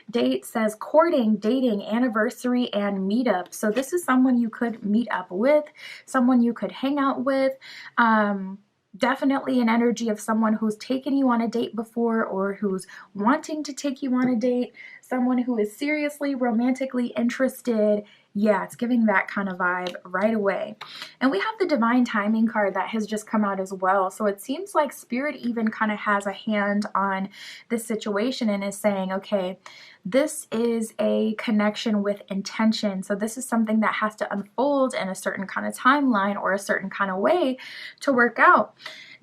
Date says courting, dating, anniversary, and meetup. So this is someone you could meet up with, someone you could hang out with. Definitely an energy of someone who's taken you on a date before, or who's wanting to take you on a date, someone who is seriously romantically interested. Yeah, it's giving that kind of vibe right away. And we have the Divine Timing card that has just come out as well. So it seems like Spirit even kind of has a hand on this situation and is saying, okay, this is a connection with intention. So this is something that has to unfold in a certain kind of timeline or a certain kind of way to work out.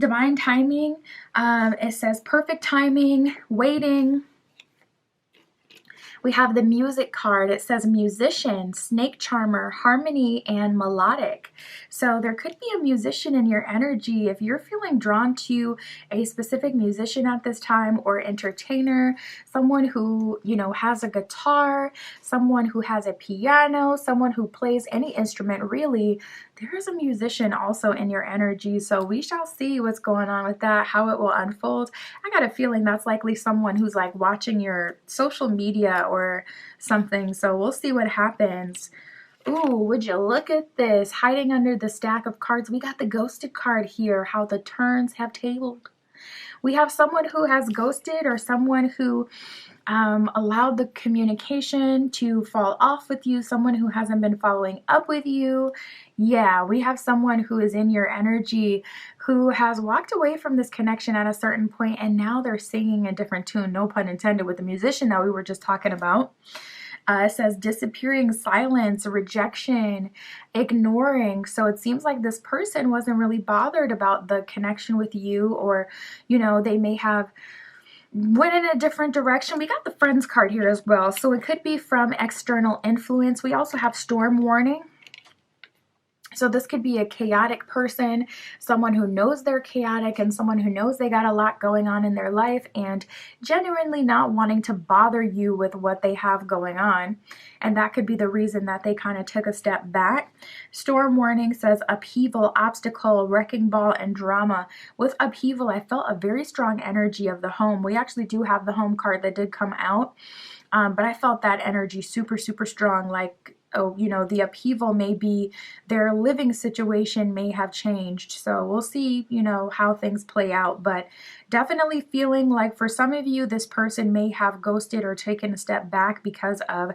Divine timing, it says perfect timing, waiting. We have the music card. It says musician, snake charmer, harmony, and melodic. So there could be a musician in your energy. If you're feeling drawn to a specific musician at this time, or entertainer, someone who, you know, has a guitar, someone who has a piano, someone who plays any instrument really, there is a musician also in your energy. So we shall see what's going on with that, how it will unfold. I got a feeling that's likely someone who's like watching your social media or something. So we'll see what happens. Ooh, would you look at this? Hiding under the stack of cards, we got the ghosted card here, how the turns have tabled. We have someone who has ghosted, or someone who allowed the communication to fall off with you, someone who hasn't been following up with you. Yeah, we have someone who is in your energy who has walked away from this connection at a certain point, and now they're singing a different tune, no pun intended, with the musician that we were just talking about. It says disappearing, silence, rejection, ignoring. So it seems like this person wasn't really bothered about the connection with you, or, you know, they may have went in a different direction. We got the friends card here as well. So it could be from external influence. We also have storm warning. So this could be a chaotic person, someone who knows they're chaotic, and someone who knows they got a lot going on in their life and genuinely not wanting to bother you with what they have going on. And that could be the reason that they kind of took a step back. Storm warning says upheaval, obstacle, wrecking ball, and drama. With upheaval, I felt a very strong energy of the home. We actually do have the home card that did come out, but I felt that energy super, super strong. Like, oh, you know, the upheaval may be their living situation may have changed. So we'll see, you know, how things play out. But definitely feeling like for some of you, this person may have ghosted or taken a step back because of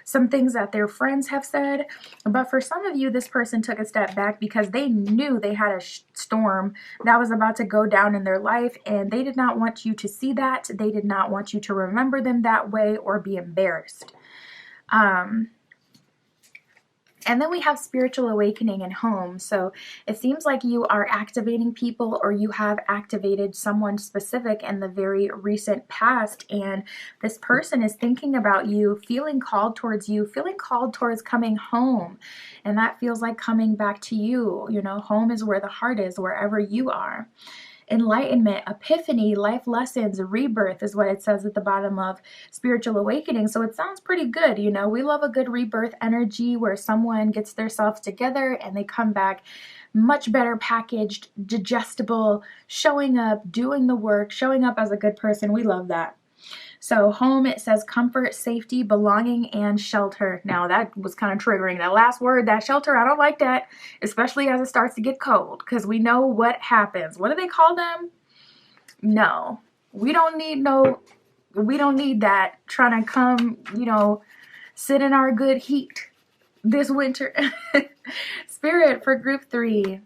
some things that their friends have said. But for some of you, this person took a step back because they knew they had a storm that was about to go down in their life, and they did not want you to see that. They did not want you to remember them that way or be embarrassed. And then we have spiritual awakening and home. So it seems like you are activating people, or you have activated someone specific in the very recent past. And this person is thinking about you, feeling called towards you, feeling called towards coming home. And that feels like coming back to you. You know, home is where the heart is, wherever you are. Enlightenment, epiphany, life lessons, rebirth is what it says at the bottom of spiritual awakening. So it sounds pretty good. You know, we love a good rebirth energy where someone gets themselves together and they come back much better packaged, digestible, showing up, doing the work, showing up as a good person. We love that. So home, it says comfort, safety, belonging, and shelter. Now that was kind of triggering. That last word, that shelter, I don't like that, especially as it starts to get cold, because we know what happens. What do they call them? No, we don't need that trying to come, you know, sit in our good heat this winter. Spirit for group 3.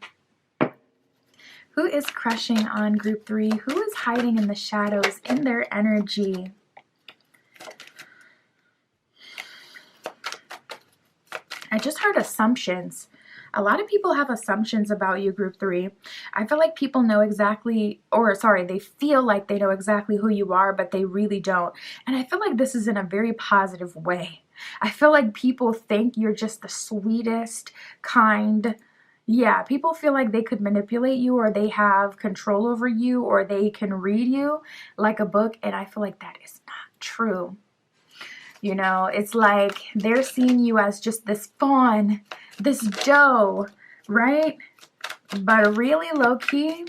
Who is crushing on group 3? Who is hiding in the shadows in their energy? I just heard assumptions. A lot of people have assumptions about you, group 3. I feel like people know exactly, they feel like they know exactly who you are, but they really don't. And I feel like this is in a very positive way. I feel like people think you're just the sweetest, kind. Yeah, people feel like they could manipulate you, or they have control over you, or they can read you like a book. And I feel like that is not true. You know, it's like they're seeing you as just this fawn, this doe, right? But really low key,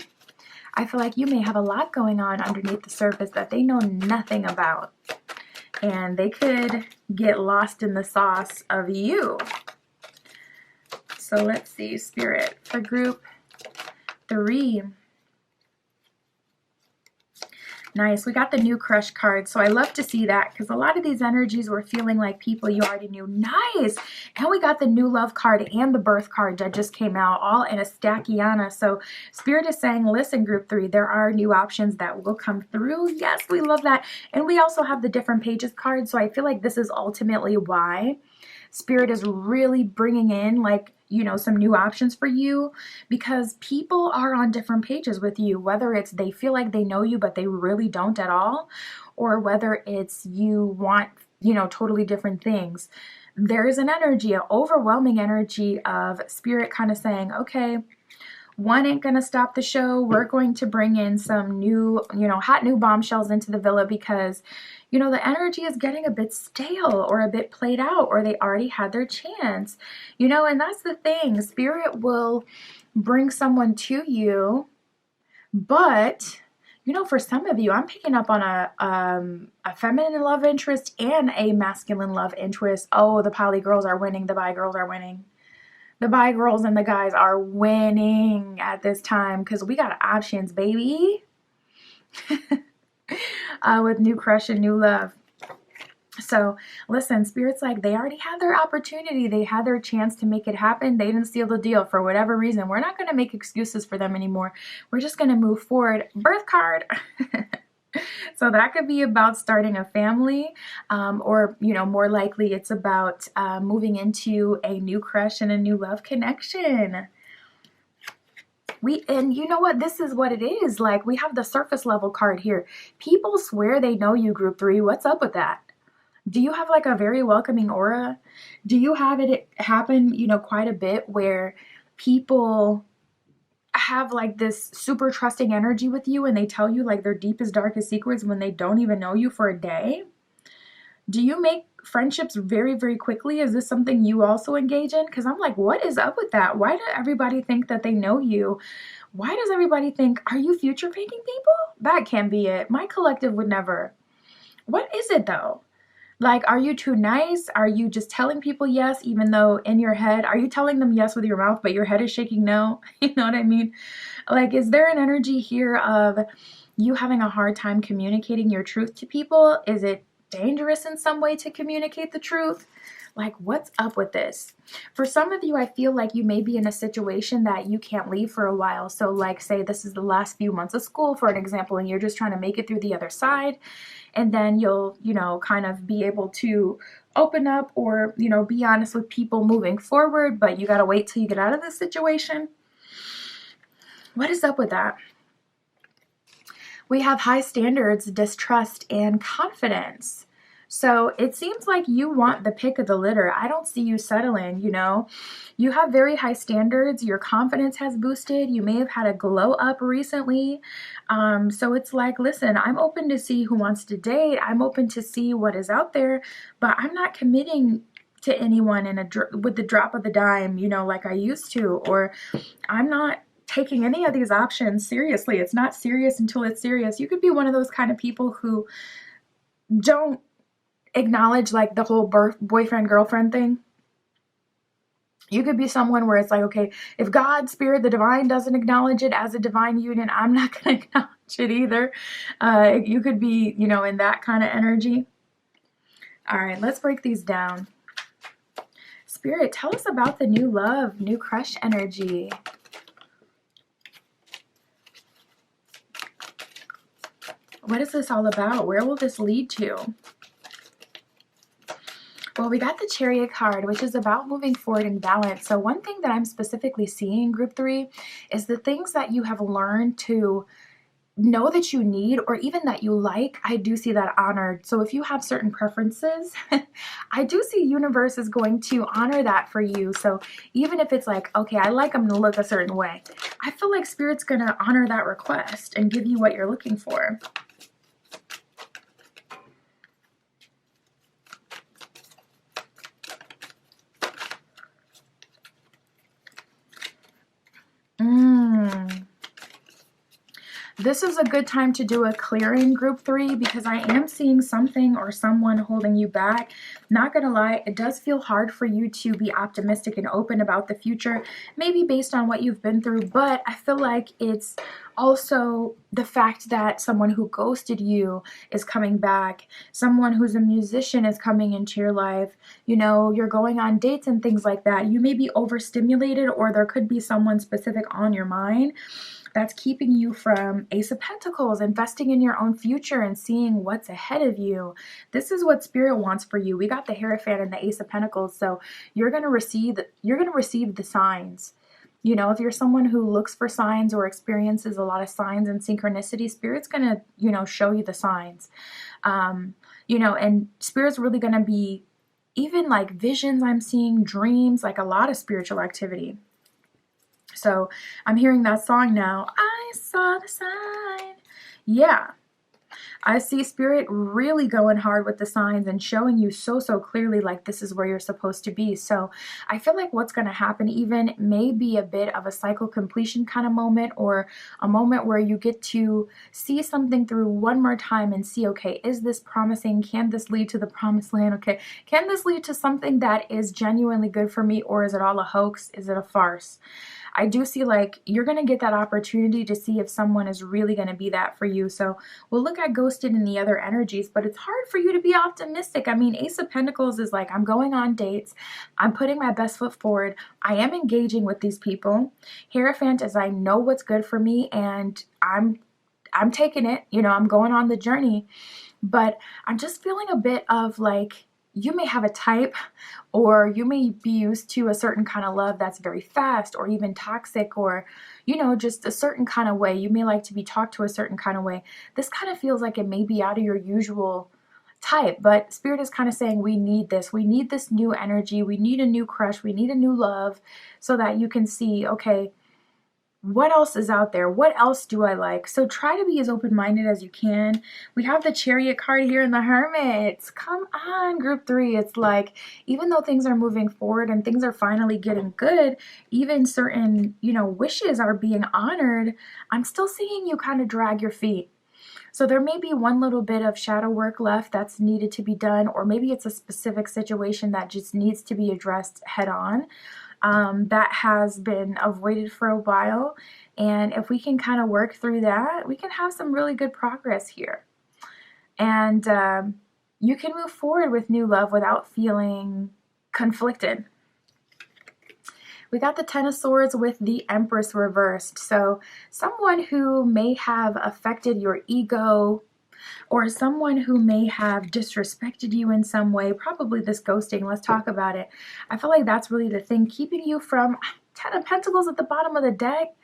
I feel like you may have a lot going on underneath the surface that they know nothing about. And they could get lost in the sauce of you. So let's see, Spirit, for group 3. Nice. We got the new crush card. So I love to see that, because a lot of these energies were feeling like people you already knew. Nice. And we got the new love card and the birth card that just came out, all in a stackiana. So Spirit is saying, listen, group 3, there are new options that will come through. Yes, we love that. And we also have the different pages card. So I feel like this is ultimately why Spirit is really bringing in, like, you know, some new options for you, because people are on different pages with you, whether it's they feel like they know you, but they really don't at all, or whether it's you want, you know, totally different things. There is an energy, an overwhelming energy of Spirit kind of saying, okay, one ain't going to stop the show. We're going to bring in some new, you know, hot new bombshells into the villa, because, you know, the energy is getting a bit stale or a bit played out, or they already had their chance, you know. And that's the thing. Spirit will bring someone to you, but, you know, for some of you, I'm picking up on a feminine love interest and a masculine love interest. Oh, the poly girls are winning. The bi girls are winning. The bi girls and the guys are winning at this time, because we got options, baby. With new crush and new love. So listen, Spirit's like, they already had their opportunity. They had their chance to make it happen. They didn't seal the deal for whatever reason. We're not going to make excuses for them anymore. We're just going to move forward. Birth card. So that could be about starting a family, or, you know, more likely it's about moving into a new crush and a new love connection. And you know what? This is what it is. Like, we have the surface level card here. People swear they know you, group 3. What's up with that? Do you have like a very welcoming aura? Do you have it happen, you know, quite a bit where people have like this super trusting energy with you and they tell you like their deepest, darkest secrets when they don't even know you for a day? Do you make friendships very, very quickly? Is this something you also engage in? Because I'm like, what is up with that? Why do everybody think that they know you? Why does everybody think, are you future faking people? That can't be it. My collective would never. What is it though? Like, are you too nice? Are you just telling people yes, even though in your head, are you telling them yes with your mouth, but your head is shaking no? You know what I mean? Like, is there an energy here of you having a hard time communicating your truth to people? Is it dangerous in some way to communicate the truth? Like, what's up with this? For some of you, I feel like you may be in a situation that you can't leave for a while. So like, say this is the last few months of school, for an example, and you're just trying to make it through the other side. And then you'll, kind of be able to open up or, be honest with people moving forward, but you got to wait till you get out of this situation. What is up with that? We have high standards, distrust, and confidence. So it seems like you want the pick of the litter. I don't see you settling, You have very high standards. Your confidence has boosted. You may have had a glow up recently. So it's like, listen, I'm open to see who wants to date. I'm open to see what is out there, but I'm not committing to anyone with the drop of the dime, like I used to, or I'm not taking any of these options seriously. It's not serious until it's serious. You could be one of those kind of people who don't acknowledge like the whole boyfriend girlfriend thing. You could be someone where it's like, okay, if God, spirit, the divine doesn't acknowledge it as a divine union, I'm not going to acknowledge it either. You could be, in that kind of energy. All right, let's break these down. Spirit, tell us about the new love, new crush energy. What is this all about? Where will this lead to? Well, we got the Chariot card, which is about moving forward in balance. So one thing that I'm specifically seeing, Group 3, is the things that you have learned to know that you need or even that you like, I do see that honored. So if you have certain preferences, I do see universe is going to honor that for you. So even if it's like, okay, I like them to look a certain way, I feel like Spirit's going to honor that request and give you what you're looking for. This is a good time to do a clearing, Group 3, because I am seeing something or someone holding you back. Not gonna lie, it does feel hard for you to be optimistic and open about the future, maybe based on what you've been through, but I feel like it's also the fact that someone who ghosted you is coming back. Someone who's a musician is coming into your life. You're going on dates and things like that. You may be overstimulated, or there could be someone specific on your mind that's keeping you from Ace of Pentacles, investing in your own future and seeing what's ahead of you. This is what Spirit wants for you. We got the Hierophant and the Ace of Pentacles, so you're going to receive the signs. If you're someone who looks for signs or experiences a lot of signs and synchronicity, Spirit's going to, show you the signs. And Spirit's really going to be even like visions I'm seeing, dreams, like a lot of spiritual activity. So I'm hearing that song now. I saw the sign. Yeah. I see Spirit really going hard with the signs and showing you so clearly like this is where you're supposed to be. So I feel like what's going to happen even may be a bit of a cycle completion kind of moment, or a moment where you get to see something through one more time and see, okay, is this promising? Can this lead to the promised land? Okay, can this lead to something that is genuinely good for me, or is it all a hoax? Is it a farce? I do see like you're going to get that opportunity to see if someone is really going to be that for you. So we'll look at ghosted in the other energies, but it's hard for you to be optimistic. I mean, Ace of Pentacles is like, I'm going on dates. I'm putting my best foot forward. I am engaging with these people. Hierophant is I know what's good for me and I'm taking it. I'm going on the journey. But I'm just feeling a bit of like, you may have a type, or you may be used to a certain kind of love that's very fast or even toxic, or, just a certain kind of way. You may like to be talked to a certain kind of way. This kind of feels like it may be out of your usual type, but Spirit is kind of saying we need this. We need this new energy. We need a new crush. We need a new love, so that you can see, okay, what else is out there? What else do I like? So try to be as open-minded as you can. We have the Chariot card here in the Hermit. Come on, group 3. It's like, even though things are moving forward and things are finally getting good, even certain, wishes are being honored, I'm still seeing you kind of drag your feet. So there may be one little bit of shadow work left that's needed to be done, or maybe it's a specific situation that just needs to be addressed head on. That has been avoided for a while, and if we can kind of work through that, we can have some really good progress here, and you can move forward with new love without feeling conflicted. We got the Ten of Swords with the Empress reversed, so someone who may have affected your ego, or someone who may have disrespected you in some way, probably this ghosting, let's talk about it. I feel like that's really the thing, keeping you from Ten of Pentacles at the bottom of the deck.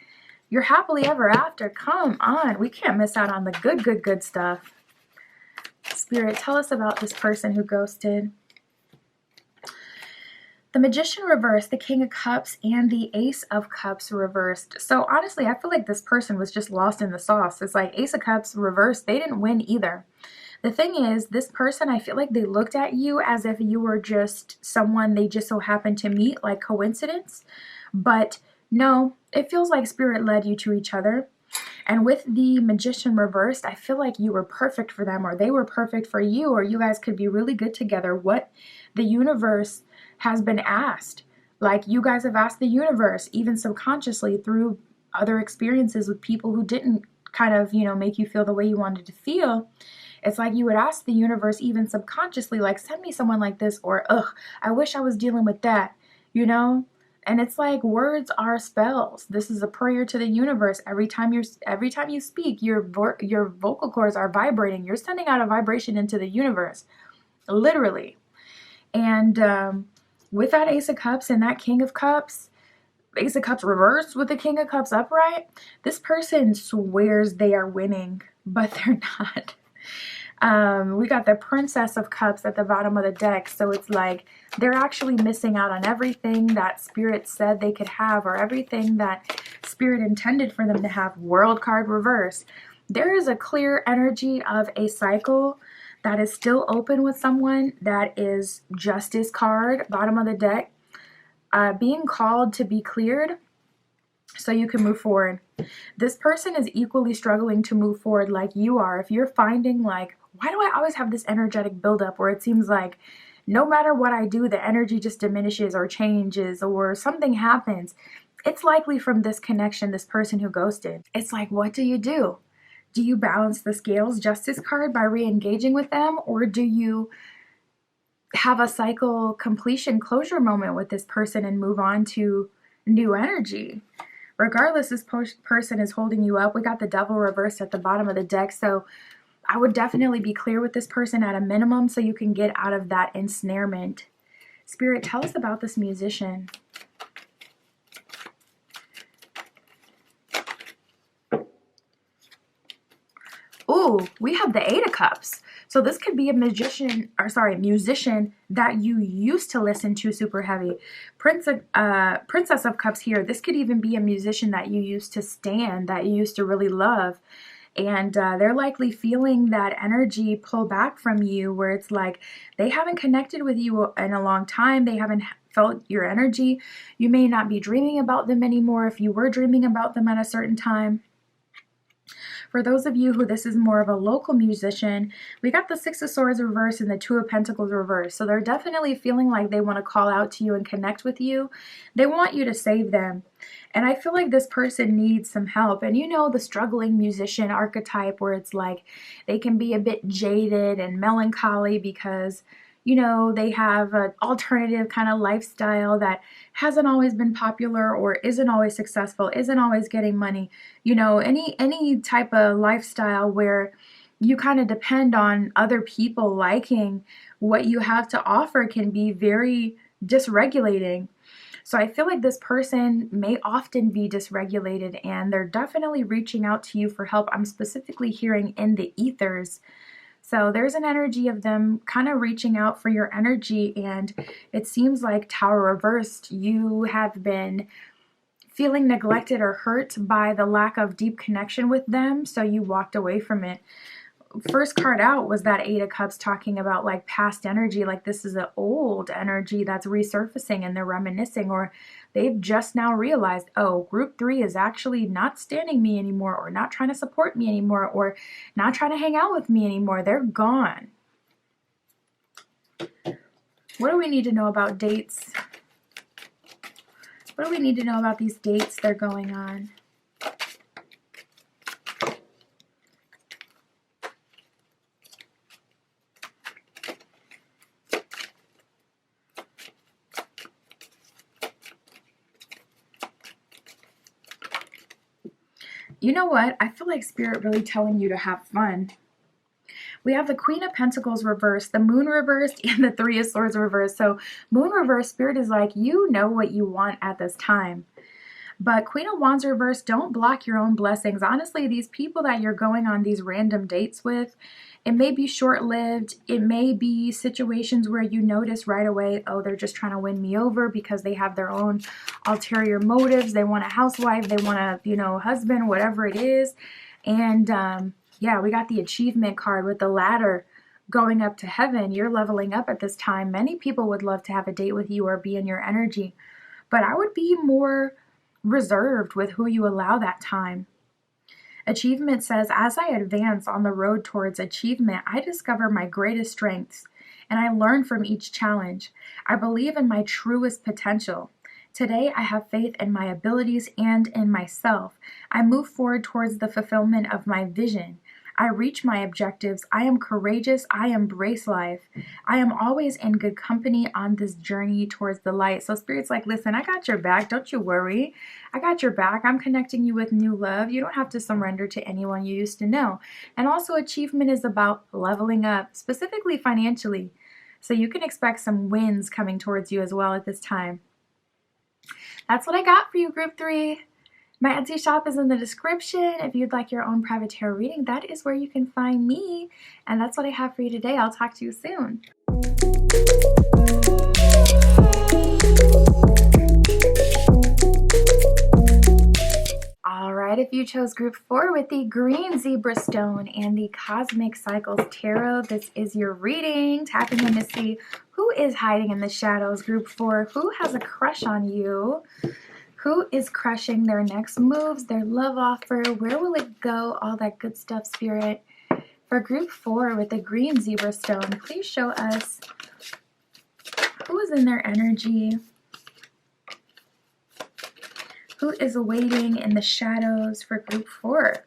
You're happily ever after. Come on, we can't miss out on the good stuff. Spirit, tell us about this person who ghosted. The Magician reversed, the King of Cups, and the Ace of Cups reversed. So honestly, I feel like this person was just lost in the sauce. It's like Ace of Cups reversed. They didn't win either. The thing is, this person, I feel like they looked at you as if you were just someone they just so happened to meet, like coincidence. But no, it feels like Spirit led you to each other. And with the Magician reversed, I feel like you were perfect for them, or they were perfect for you, or you guys could be really good together. What the universe has been asked. Like, you guys have asked the universe, even subconsciously through other experiences with people who didn't kind of, make you feel the way you wanted to feel. It's like you would ask the universe, even subconsciously, like, send me someone like this, or, ugh, I wish I was dealing with that, And it's like, words are spells. This is a prayer to the universe. Every time you speak, your vocal cords are vibrating. You're sending out a vibration into the universe, literally. And with that Ace of Cups and that King of Cups, Ace of Cups reversed with the King of Cups upright, this person swears they are winning, but they're not. We got the Princess of Cups at the bottom of the deck, so it's like they're actually missing out on everything that Spirit said they could have, or everything that Spirit intended for them to have. World card reverse. There is a clear energy of a cycle that is still open with someone. That is Justice card, bottom of the deck, being called to be cleared so you can move forward. This person is equally struggling to move forward like you are. If you're finding like, why do I always have this energetic buildup where it seems like no matter what I do, the energy just diminishes or changes or something happens, it's likely from this connection, this person who ghosted. It's like, what do? Do you balance the scales, Justice card, by re-engaging with them? Or do you have a cycle completion closure moment with this person and move on to new energy? Regardless, this person is holding you up. We got the Devil reversed at the bottom of the deck. So I would definitely be clear with this person at a minimum so you can get out of that ensnarement. Spirit, tell us about this musician. Ooh, we have the Eight of Cups. So this could be a musician that you used to listen to super heavy. Princess of Cups here. This could even be a musician that you used to stan, that you used to really love. And they're likely feeling that energy pull back from you, where it's like they haven't connected with you in a long time. They haven't felt your energy. You may not be dreaming about them anymore if you were dreaming about them at a certain time. For those of you who this is more of a local musician, we got the Six of Swords reversed and the Two of Pentacles reversed. So they're definitely feeling like they want to call out to you and connect with you. They want you to save them. And I feel like this person needs some help. And the struggling musician archetype, where it's like they can be a bit jaded and melancholy because they have an alternative kind of lifestyle that hasn't always been popular, or isn't always successful, isn't always getting money. Any type of lifestyle where you kind of depend on other people liking what you have to offer can be very dysregulating. So I feel like this person may often be dysregulated, and they're definitely reaching out to you for help. I'm specifically hearing in the ethers. So there's an energy of them kind of reaching out for your energy, and it seems like Tower reversed, you have been feeling neglected or hurt by the lack of deep connection with them, so you walked away from it. First card out was that Eight of Cups, talking about like past energy, like this is an old energy that's resurfacing and they're reminiscing, or they've just now realized, oh, group 3 is actually not standing me anymore, or not trying to support me anymore, or not trying to hang out with me anymore. They're gone. What do we need to know about dates? What do we need to know about these dates they're going on? You know what? I feel like Spirit really telling you to have fun. We have the Queen of Pentacles reversed, the Moon reversed, and the Three of Swords reversed. So Moon reversed, Spirit is like, you know what you want at this time. But Queen of Wands reversed, don't block your own blessings. Honestly, these people that you're going on these random dates with, it may be short-lived. It may be situations where you notice right away, oh, they're just trying to win me over because they have their own ulterior motives. They want a housewife, they want a, you know, husband, whatever it is. And yeah, we got the achievement card with the ladder going up to heaven. You're leveling up at this time. Many people would love to have a date with you or be in your energy, but I would be more reserved with who you allow that time. Achievement says, as I advance on the road towards achievement, I discover my greatest strengths and I learn from each challenge. I believe in my truest potential. Today, I have faith in my abilities and in myself. I move forward towards the fulfillment of my vision. I reach my objectives. I am courageous. I embrace life. I am always in good company on this journey towards the light. So Spirit's like, listen, I got your back. Don't you worry. I got your back. I'm connecting you with new love. You don't have to surrender to anyone you used to know. And also, achievement is about leveling up, specifically financially. So you can expect some wins coming towards you as well at this time. That's what I got for you, Group 3. My Etsy shop is in the description. If you'd like your own private tarot reading, that is where you can find me. And that's what I have for you today. I'll talk to you soon. All right, if you chose Group 4 with the green zebra stone and the Cosmic Cycles Tarot, this is your reading. Tapping in to see who is hiding in the shadows. Group 4, who has a crush on you? Who is crushing their next moves, their love offer? Where will it go? All that good stuff, Spirit. For Group 4 with the green zebra stone, please show us who is in their energy. Who is waiting in the shadows for Group 4?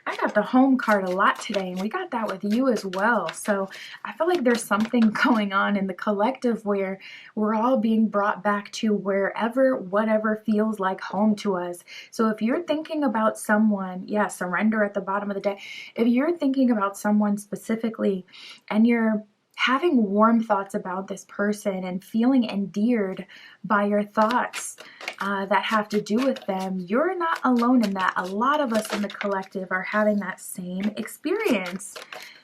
I got the home card a lot today, and we got that with you as well. So I feel like there's something going on in the collective where we're all being brought back to wherever, whatever feels like home to us. So if you're thinking about someone, yeah, surrender at the bottom of the deck. If you're thinking about someone specifically and you're having warm thoughts about this person and feeling endeared by your thoughts that have to do with them, you're not alone in that. A lot of us in the collective are having that same experience.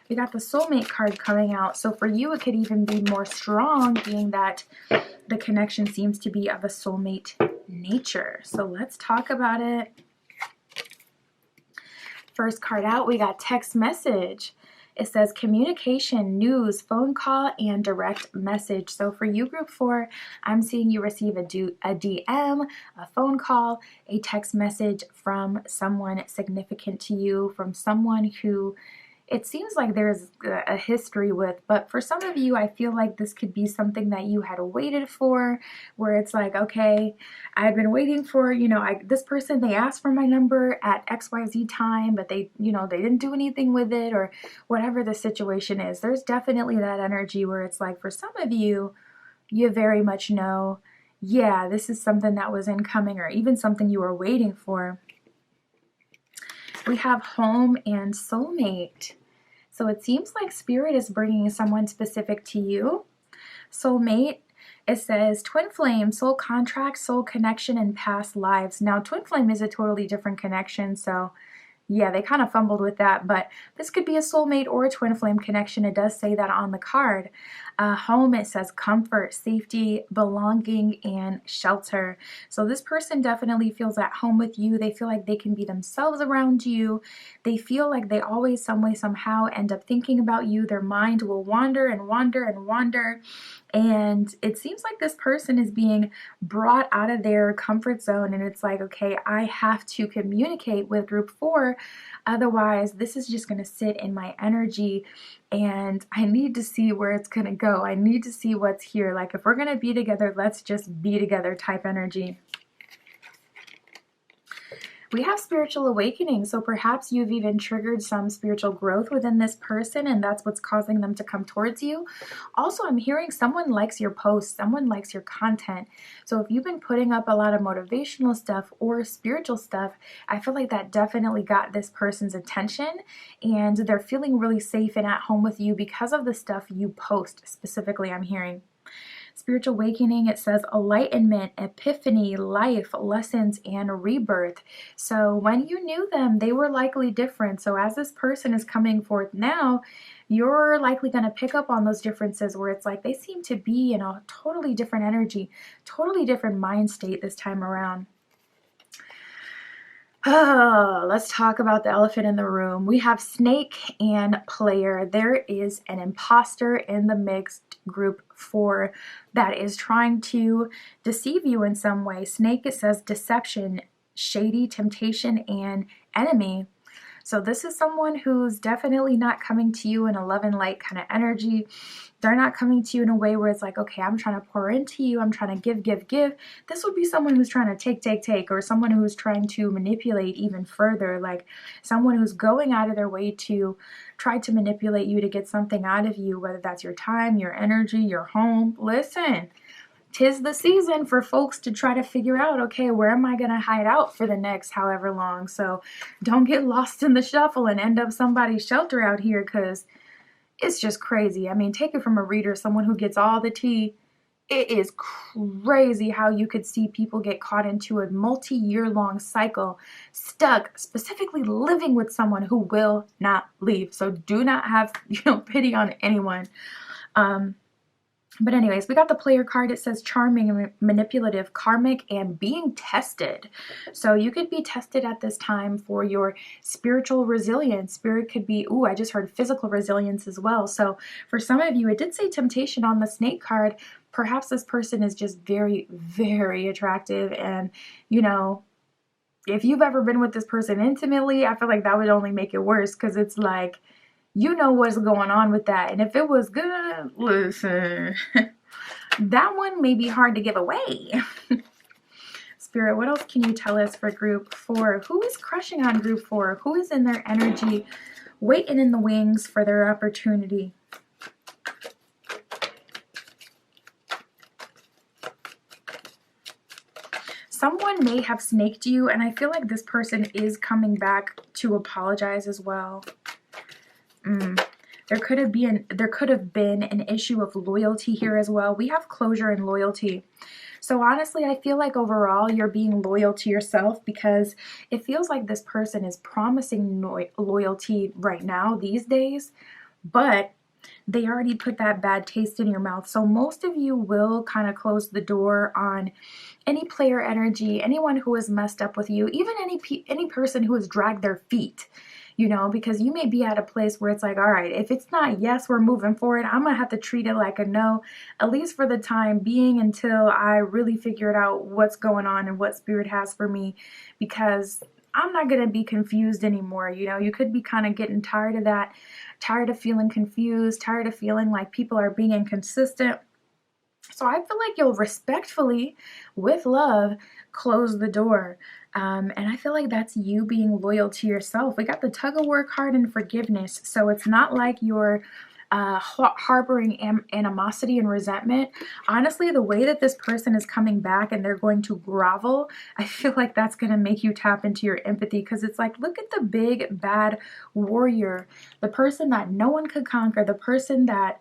We got the soulmate card coming out. So for you, it could even be more strong, being that the connection seems to be of a soulmate nature. So let's talk about it. First card out, we got text message. It says communication, news, phone call, and direct message. So for you, Group 4, I'm seeing you receive a DM, a phone call, a text message from someone significant to you, from someone who it seems like there's a history with, but for some of you, I feel like this could be something that you had waited for, where it's like, okay, I had been waiting for, this person, they asked for my number at XYZ time, but they didn't do anything with it, or whatever the situation is. There's definitely that energy where it's like, for some of you, you very much know, yeah, this is something that was incoming, or even something you were waiting for. We have home and soulmate. So it seems like Spirit is bringing someone specific to you. Soulmate, It says twin flame, soul contract, soul connection, and past lives. Now, twin flame is a totally different connection, so yeah, they kind of fumbled with that, but this could be a soulmate or a twin flame connection. It does say that on the card. Home, it says comfort, safety, belonging, and shelter. So this person definitely feels at home with you. They feel like they can be themselves around you. They feel like they always, some way, somehow end up thinking about you. Their mind will wander and wander and wander. And it seems like this person is being brought out of their comfort zone, and it's like, okay, I have to communicate with group 4, otherwise this is just going to sit in my energy, and I need to see where it's going to go. I need to see what's here. Like, if we're going to be together, let's just be together type energy. We have spiritual awakening, so perhaps you've even triggered some spiritual growth within this person, and that's what's causing them to come towards you. Also, I'm hearing someone likes your posts, someone likes your content. So if you've been putting up a lot of motivational stuff or spiritual stuff, I feel like that definitely got this person's attention, and they're feeling really safe and at home with you because of the stuff you post. Specifically, I'm hearing spiritual awakening. It says enlightenment, epiphany, life, lessons, and rebirth. So when you knew them, they were likely different. So as this person is coming forth now, you're likely going to pick up on those differences where it's like they seem to be in a totally different energy, totally different mind state this time around. Oh, let's talk about the elephant in the room. We have snake and player. There is an imposter in the mixed group 4 that is trying to deceive you in some way. Snake, it says deception, shady, temptation, and enemy. So this is someone who's definitely not coming to you in a love and light kind of energy. They're not coming to you in a way where it's like, okay, I'm trying to pour into you, I'm trying to give, give, give. This would be someone who's trying to take, take, take, or someone who's trying to manipulate even further, like someone who's going out of their way to try to manipulate you to get something out of you, whether that's your time, your energy, your home. Listen, 'tis the season for folks to try to figure out, okay, where am I going to hide out for the next however long? So don't get lost in the shuffle and end up somebody's shelter out here, because it's just crazy. I mean, take it from a reader, someone who gets all the tea. It is crazy how you could see people get caught into a multi-year long cycle, stuck, specifically living with someone who will not leave. So do not have, pity on anyone. But anyways, we got the player card. It says charming, manipulative, karmic, and being tested. So you could be tested at this time for your spiritual resilience. Spirit could be, I just heard physical resilience as well. So for some of you, it did say temptation on the snake card. Perhaps this person is just very, very attractive. And, if you've ever been with this person intimately, I feel like that would only make it worse, because it's like, what's going on with that. And if it was good, listen, that one may be hard to give away. Spirit, what else can you tell us for group 4? Who is crushing on group 4? Who is in their energy, waiting in the wings for their opportunity? Someone may have snaked you, and I feel like this person is coming back to apologize as well. There could have been an issue of loyalty here as well. We have closure and loyalty. So honestly, I feel like overall you're being loyal to yourself, because it feels like this person is promising loyalty right now these days, but they already put that bad taste in your mouth. So most of you will kind of close the door on any player energy, anyone who has messed up with you, even any person who has dragged their feet. Because you may be at a place where it's like, all right, if it's not yes, we're moving forward, I'm going to have to treat it like a no, at least for the time being, until I really figured out what's going on and what Spirit has for me, because I'm not going to be confused anymore. You could be kind of getting tired of that, tired of feeling confused, tired of feeling like people are being inconsistent. So I feel like you'll respectfully, with love, close the door. And I feel like that's you being loyal to yourself. We got the tug-of-war card and forgiveness. So it's not like you're harboring animosity and resentment. Honestly, the way that this person is coming back and they're going to grovel, I feel like that's going to make you tap into your empathy, because it's like, look at the big bad warrior, the person that no one could conquer, the person that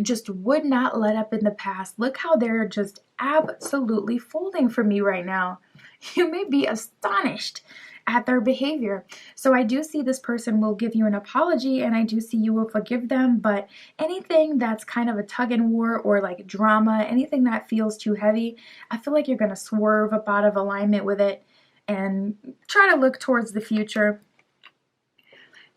just would not let up in the past. Look how they're just absolutely folding for me right now. You may be astonished at their behavior. So I do see this person will give you an apology, and I do see you will forgive them, but anything that's kind of a tug and war or like drama, anything that feels too heavy, I feel like you're going to swerve up out of alignment with it and try to look towards the future.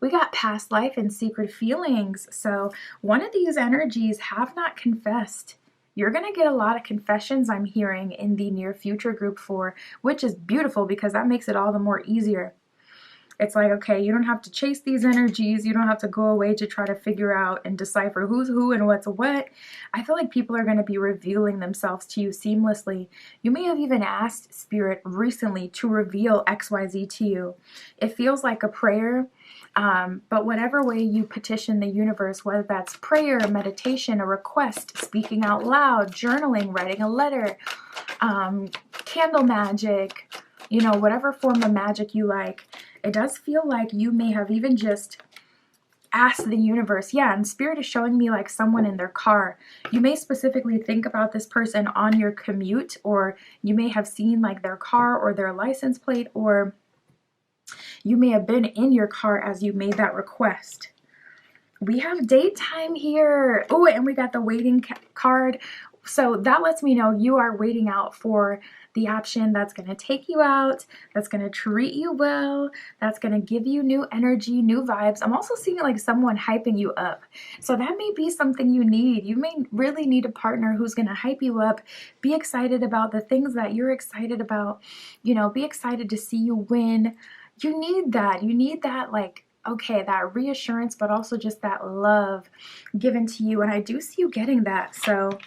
We got past life and secret feelings. So one of these energies have not confessed. You're going to get a lot of confessions, I'm hearing, in the near future, group 4, which is beautiful because that makes it all the more easier. It's like, okay, you don't have to chase these energies. You don't have to go away to try to figure out and decipher who's who and what's what. I feel like people are going to be revealing themselves to you seamlessly. You may have even asked Spirit recently to reveal XYZ to you. It feels like a prayer, but whatever way you petition the universe, whether that's prayer, meditation, a request, speaking out loud, journaling, writing a letter, candle magic, you know, whatever form of magic you like, it does feel like you may have even just asked the universe. Yeah, and Spirit is showing me like someone in their car. You may specifically think about this person on your commute, or you may have seen like their car or their license plate, or you may have been in your car as you made that request. We have date time here. Oh, and we got the waiting card. So that lets me know you are waiting out for the option that's going to take you out, that's going to treat you well, that's going to give you new energy, new vibes. I'm also seeing like someone hyping you up. So that may be something you need. You may really need a partner who's going to hype you up, be excited about the things that you're excited about, you know, be excited to see you win. You need that. You need that, like, okay, that reassurance, but also just that love given to you. And I do see you getting that. So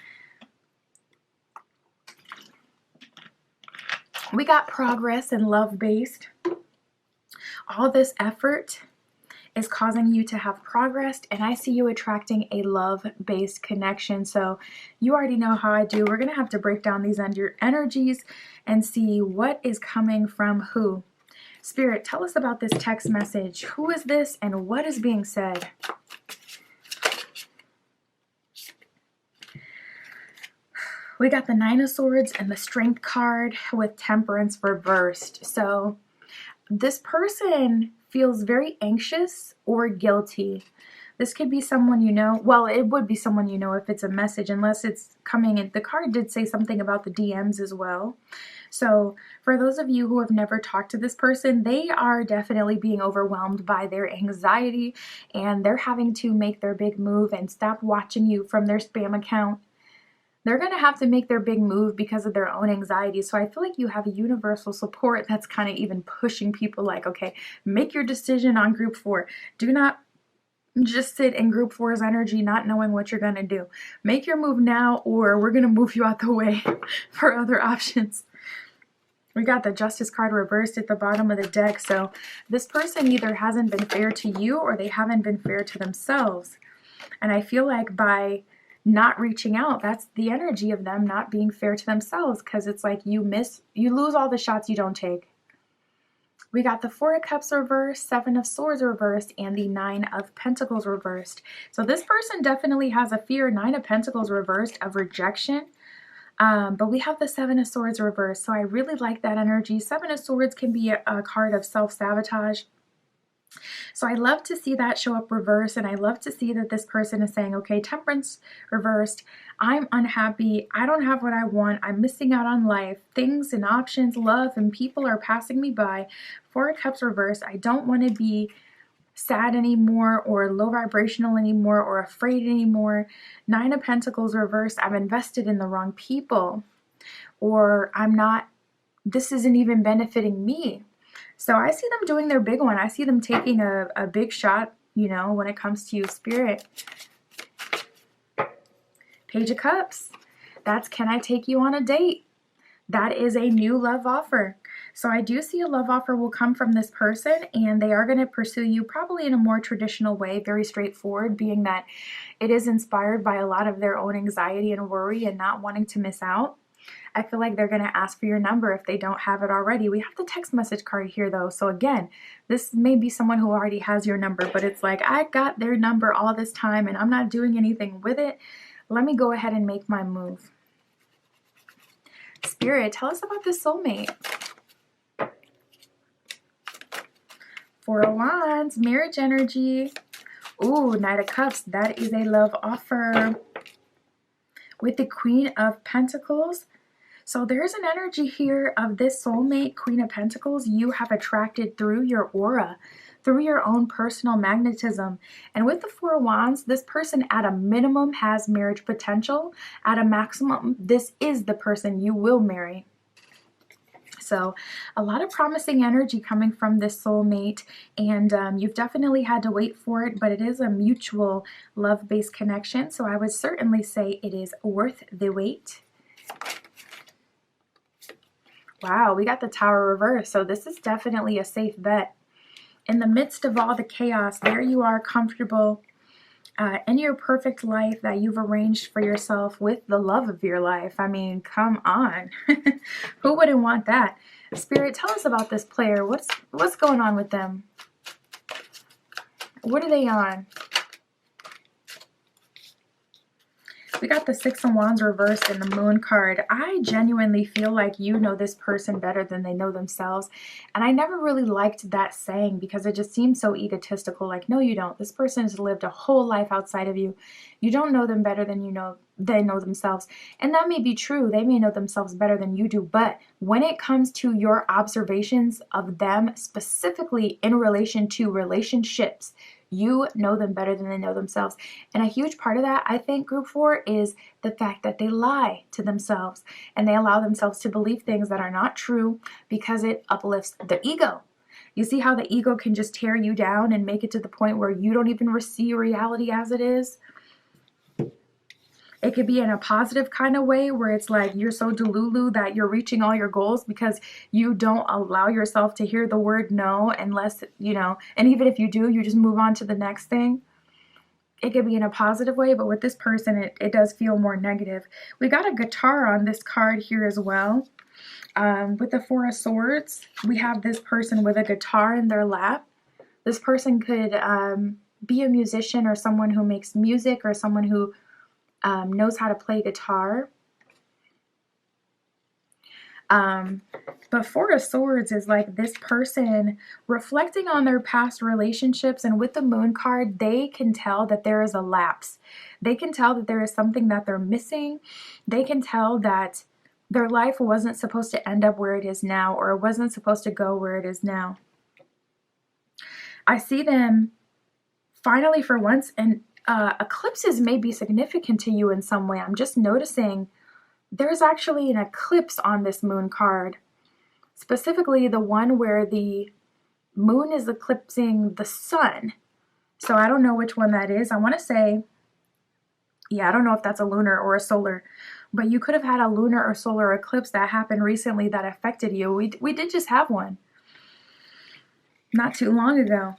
we got progress and love-based. All this effort is causing you to have progress, and I see you attracting a love-based connection. So you already know how I do. We're going to have to break down these energies and see what is coming from who. Spirit, tell us about this text message. Who is this and what is being said? We got the 9 of Swords and the Strength card with Temperance reversed. So this person feels very anxious or guilty. This could be someone you know. Well, it would be someone you know if it's a message, unless it's coming in. The card did say something about the DMs as well. So for those of you who have never talked to this person, they are definitely being overwhelmed by their anxiety, and they're having to make their big move and stop watching you from their spam account. They're going to have to make their big move because of their own anxiety. So I feel like you have a universal support that's kind of even pushing people like, okay, make your decision on group 4. Do not just sit in group 4's energy not knowing what you're going to do. Make your move now, or we're going to move you out the way for other options. We got the Justice card reversed at the bottom of the deck. So this person either hasn't been fair to you or they haven't been fair to themselves. And I feel like by not reaching out, that's the energy of them not being fair to themselves, because it's like you lose all the shots you don't take. We got the 4 of Cups reversed, 7 of Swords reversed, and the 9 of Pentacles reversed. So this person definitely has a fear, 9 of Pentacles reversed, of rejection. But we have the 7 of Swords reversed, so I really like that energy. 7 of Swords can be a card of self-sabotage. So I love to see that show up reverse, and I love to see that this person is saying, okay, Temperance reversed, I'm unhappy, I don't have what I want, I'm missing out on life, things and options, love and people are passing me by. 4 of Cups reversed, I don't want to be sad anymore or low vibrational anymore or afraid anymore. 9 of Pentacles reversed, I'm invested in the wrong people, or this isn't even benefiting me. So I see them doing their big one. I see them taking a big shot, you know, when it comes to you, Spirit. Page of Cups. That's, can I take you on a date? That is a new love offer. So I do see a love offer will come from this person, and they are going to pursue you probably in a more traditional way, very straightforward, being that it is inspired by a lot of their own anxiety and worry and not wanting to miss out. I feel like they're going to ask for your number if they don't have it already. We have the text message card here though. So again, this may be someone who already has your number, but it's like, I got their number all this time and I'm not doing anything with it. Let me go ahead and make my move. Spirit, tell us about this soulmate. Four of Wands, marriage energy. Ooh, Knight of Cups, that is a love offer. With the Queen of Pentacles. So there's an energy here of this soulmate, Queen of Pentacles, you have attracted through your aura, through your own personal magnetism. And with the Four of Wands, this person at a minimum has marriage potential. At a maximum, this is the person you will marry. So a lot of promising energy coming from this soulmate, and you've definitely had to wait for it, but it is a mutual love-based connection. So I would certainly say it is worth the wait. Wow, we got the Tower reverse. So this is definitely a safe bet. In the midst of all the chaos, there you are, comfortable in your perfect life that you've arranged for yourself with the love of your life. I mean, come on. Who wouldn't want that? Spirit, tell us about this player. What's going on with them? What are they on? We got the Six of Wands reversed in the Moon card. I genuinely feel like you know this person better than they know themselves. And I never really liked that saying because it just seems so egotistical. Like, no, you don't. This person has lived a whole life outside of you. You don't know them better than they know themselves. And that may be true. They may know themselves better than you do. But when it comes to your observations of them, specifically in relation to relationships, you know them better than they know themselves. And a huge part of that, I think, Group 4, is the fact that they lie to themselves and they allow themselves to believe things that are not true because it uplifts the ego. You see how the ego can just tear you down and make it to the point where you don't even see reality as it is? It could be in a positive kind of way where it's like you're so delulu that you're reaching all your goals because you don't allow yourself to hear the word no unless, you know, and even if you do, you just move on to the next thing. It could be in a positive way, but with this person, it does feel more negative. We got a guitar on this card here as well. With the Four of Swords, we have this person with a guitar in their lap. This person could be a musician or someone who makes music or someone who knows how to play guitar. But Four of Swords is like this person reflecting on their past relationships, and with the Moon card, they can tell that there is a lapse. They can tell that there is something that they're missing. They can tell that their life wasn't supposed to end up where it is now, or it wasn't supposed to go where it is now. I see them finally for once, and eclipses may be significant to you in some way. I'm just noticing there's actually an eclipse on this Moon card, specifically the one where the moon is eclipsing the sun. So I don't know which one that is. I want to say, yeah, I don't know if that's a lunar or a solar, but you could have had a lunar or solar eclipse that happened recently that affected you. We did just have one not too long ago.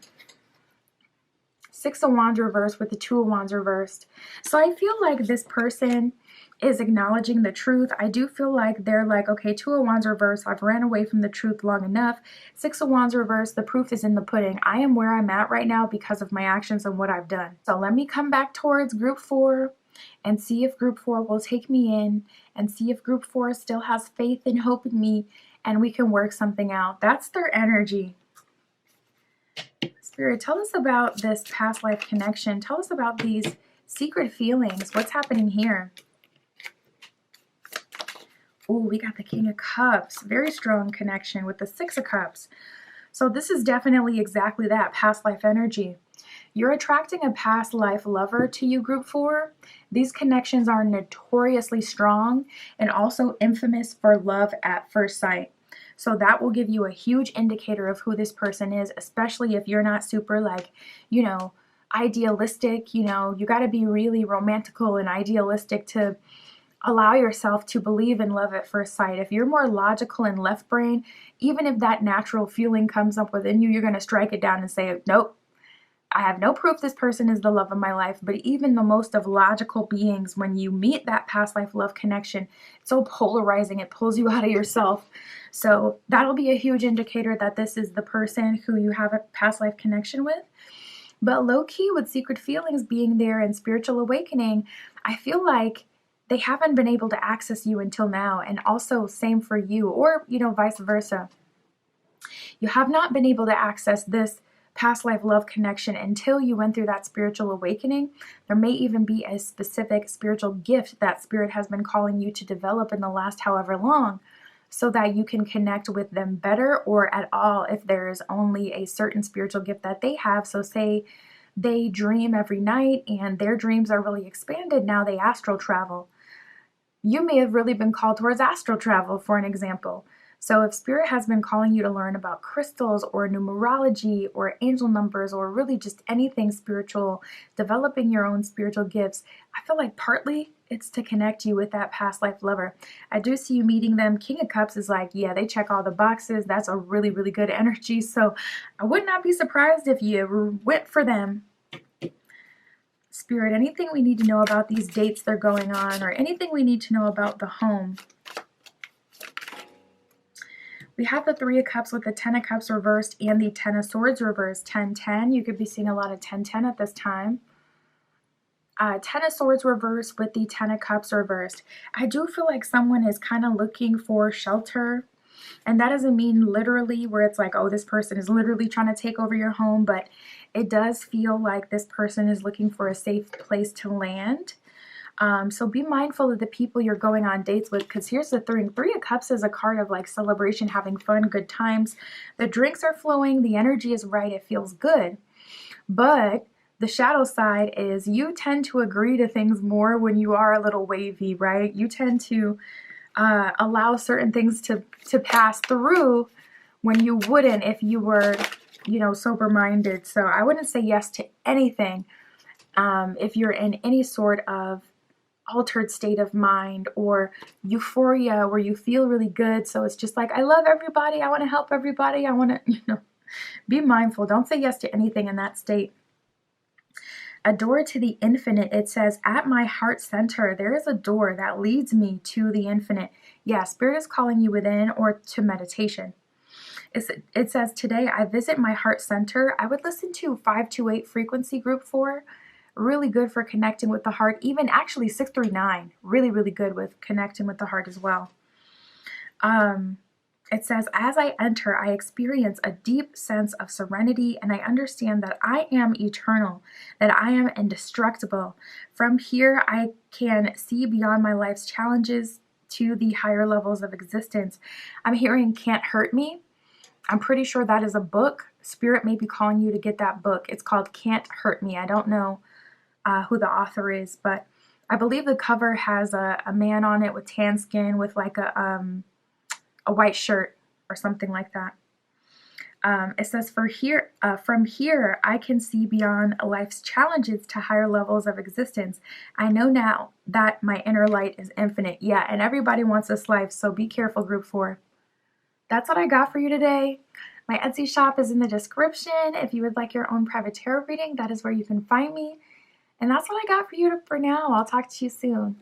Six of Wands reversed with the Two of Wands reversed. So I feel like this person is acknowledging the truth. I do feel like they're like, okay, Two of Wands reversed. I've ran away from the truth long enough. Six of Wands reversed. The proof is in the pudding. I am where I'm at right now because of my actions and what I've done. So let me come back towards Group 4 and see if Group 4 will take me in and see if Group 4 still has faith and hope in me and we can work something out. That's their energy. Spirit, tell us about this past life connection. Tell us about these secret feelings. What's happening here? Oh, we got the King of Cups. Very strong connection with the Six of Cups. So this is definitely exactly that, past life energy. You're attracting a past life lover to you, Group 4. These connections are notoriously strong and also infamous for love at first sight. So that will give you a huge indicator of who this person is, especially if you're not super like, you know, idealistic. You know, you got to be really romantical and idealistic to allow yourself to believe in love at first sight. If you're more logical and left brain, even if that natural feeling comes up within you, you're going to strike it down and say, nope, I have no proof this person is the love of my life, but even the most of logical beings, when you meet that past life love connection, it's so polarizing, it pulls you out of yourself. So that'll be a huge indicator that this is the person who you have a past life connection with. But low-key, with secret feelings being there and spiritual awakening, I feel like they haven't been able to access you until now, and also same for you, or vice versa. You have not been able to access this past life love connection until you went through that spiritual awakening. There may even be a specific spiritual gift that spirit has been calling you to develop in the last however long, so that you can connect with them better, or at all if there is only a certain spiritual gift that they have. So say they dream every night and their dreams are really expanded, now they astral travel. You may have really been called towards astral travel, for an example. So if spirit has been calling you to learn about crystals or numerology or angel numbers, or really just anything spiritual, developing your own spiritual gifts, I feel like partly it's to connect you with that past life lover. I do see you meeting them. King of Cups is like, yeah, they check all the boxes. That's a really, really good energy. So I would not be surprised if you went for them. Spirit, anything we need to know about these dates they're going on, or anything we need to know about the home. We have the Three of Cups with the Ten of Cups reversed and the Ten of Swords reversed. 10-10. You could be seeing a lot of 10-10 at this time. Ten of Swords reversed with the Ten of Cups reversed. I do feel like someone is kind of looking for shelter. And that doesn't mean literally where it's like, oh, this person is literally trying to take over your home. But it does feel like this person is looking for a safe place to land. So be mindful of the people you're going on dates with, because here's the thing. Three of Cups is a card of like celebration, having fun, good times. The drinks are flowing, the energy is right, it feels good. But the shadow side is you tend to agree to things more when you are a little wavy, right? You tend to allow certain things to pass through when you wouldn't if you were, sober-minded. So I wouldn't say yes to anything if you're in any sort of altered state of mind or euphoria where you feel really good. So it's just like, I love everybody. I want to help everybody. I want to, be mindful. Don't say yes to anything in that state. A door to the infinite. It says, at my heart center, there is a door that leads me to the infinite. Yeah, Spirit is calling you within or to meditation. It says, today I visit my heart center. I would listen to 528 frequency group 4. Really good for connecting with the heart. Even actually 639, really, really good with connecting with the heart as well. It says, as I enter, I experience a deep sense of serenity, and I understand that I am eternal, that I am indestructible. From here, I can see beyond my life's challenges to the higher levels of existence. I'm hearing Can't Hurt Me. I'm pretty sure that is a book. Spirit may be calling you to get that book. It's called Can't Hurt Me. I don't know who the author is, but I believe the cover has a man on it with tan skin with like a white shirt or something like that. It says, from here, I can see beyond life's challenges to higher levels of existence. I know now that my inner light is infinite. Yeah, and everybody wants this life, so be careful, group 4. That's what I got for you today. My Etsy shop is in the description. If you would like your own private tarot reading, that is where you can find me. And that's what I got for you for now. I'll talk to you soon.